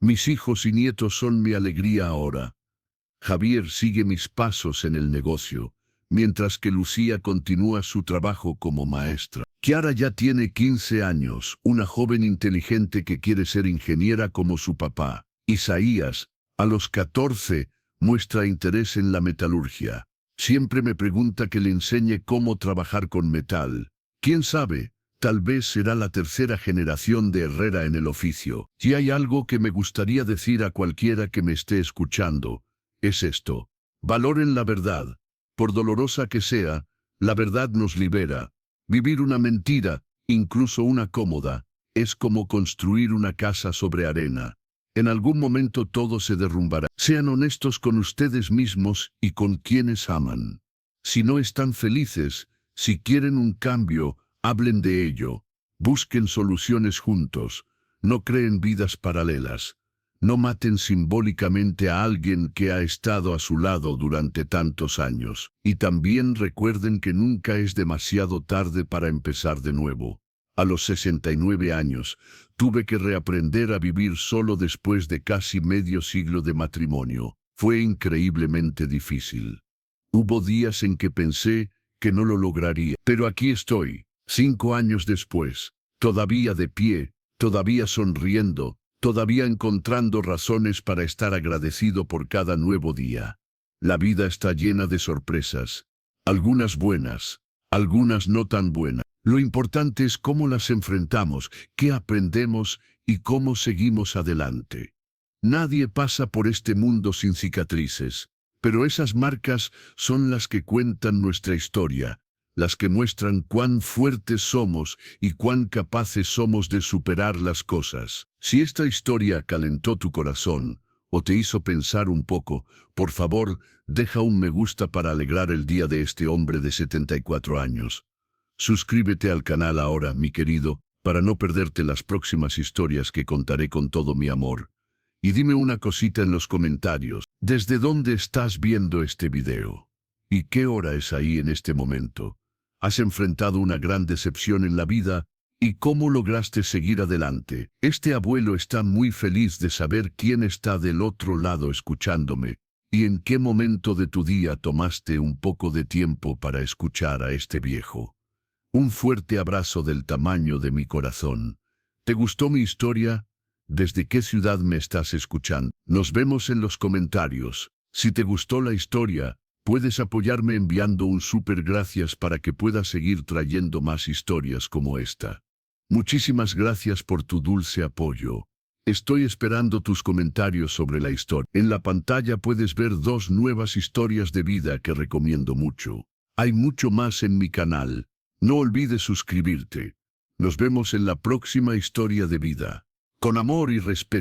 Mis hijos y nietos son mi alegría ahora. Javier sigue mis pasos en el negocio, mientras que Lucía continúa su trabajo como maestra. Kiara ya tiene 15 años, una joven inteligente que quiere ser ingeniera como su papá. Isaías, a los 14, muestra interés en la metalurgia. Siempre me pregunta que le enseñe cómo trabajar con metal. ¿Quién sabe? Tal vez será la tercera generación de Herrera en el oficio. Si hay algo que me gustaría decir a cualquiera que me esté escuchando, es esto. Valoren la verdad. Por dolorosa que sea, la verdad nos libera. Vivir una mentira, incluso una cómoda, es como construir una casa sobre arena. En algún momento todo se derrumbará. Sean honestos con ustedes mismos y con quienes aman. Si no están felices, si quieren un cambio, hablen de ello. Busquen soluciones juntos. No creen vidas paralelas. No maten simbólicamente a alguien que ha estado a su lado durante tantos años. Y también recuerden que nunca es demasiado tarde para empezar de nuevo. A los 69 años, tuve que reaprender a vivir solo después de casi medio siglo de matrimonio. Fue increíblemente difícil. Hubo días en que pensé que no lo lograría, pero aquí estoy, 5 años después, todavía de pie, todavía sonriendo, todavía encontrando razones para estar agradecido por cada nuevo día. La vida está llena de sorpresas, algunas buenas, algunas no tan buenas. Lo importante es cómo las enfrentamos, qué aprendemos y cómo seguimos adelante. Nadie pasa por este mundo sin cicatrices, pero esas marcas son las que cuentan nuestra historia, las que muestran cuán fuertes somos y cuán capaces somos de superar las cosas. Si esta historia calentó tu corazón o te hizo pensar un poco, por favor, deja un me gusta para alegrar el día de este hombre de 74 años. Suscríbete al canal ahora, mi querido, para no perderte las próximas historias que contaré con todo mi amor. Y dime una cosita en los comentarios. ¿Desde dónde estás viendo este video? ¿Y qué hora es ahí en este momento? ¿Has enfrentado una gran decepción en la vida? ¿Y cómo lograste seguir adelante? Este abuelo está muy feliz de saber quién está del otro lado escuchándome. ¿Y en qué momento de tu día tomaste un poco de tiempo para escuchar a este viejo? Un fuerte abrazo del tamaño de mi corazón. ¿Te gustó mi historia? ¿Desde qué ciudad me estás escuchando? Nos vemos en los comentarios. Si te gustó la historia, Puedes apoyarme enviando un súper gracias para que pueda seguir trayendo más historias como esta. Muchísimas gracias por tu dulce apoyo. Estoy esperando tus comentarios sobre la historia. En la pantalla puedes ver 2 nuevas historias de vida que recomiendo mucho. Hay mucho más en mi canal. No olvides suscribirte. Nos vemos en la próxima historia de vida. Con amor y respeto.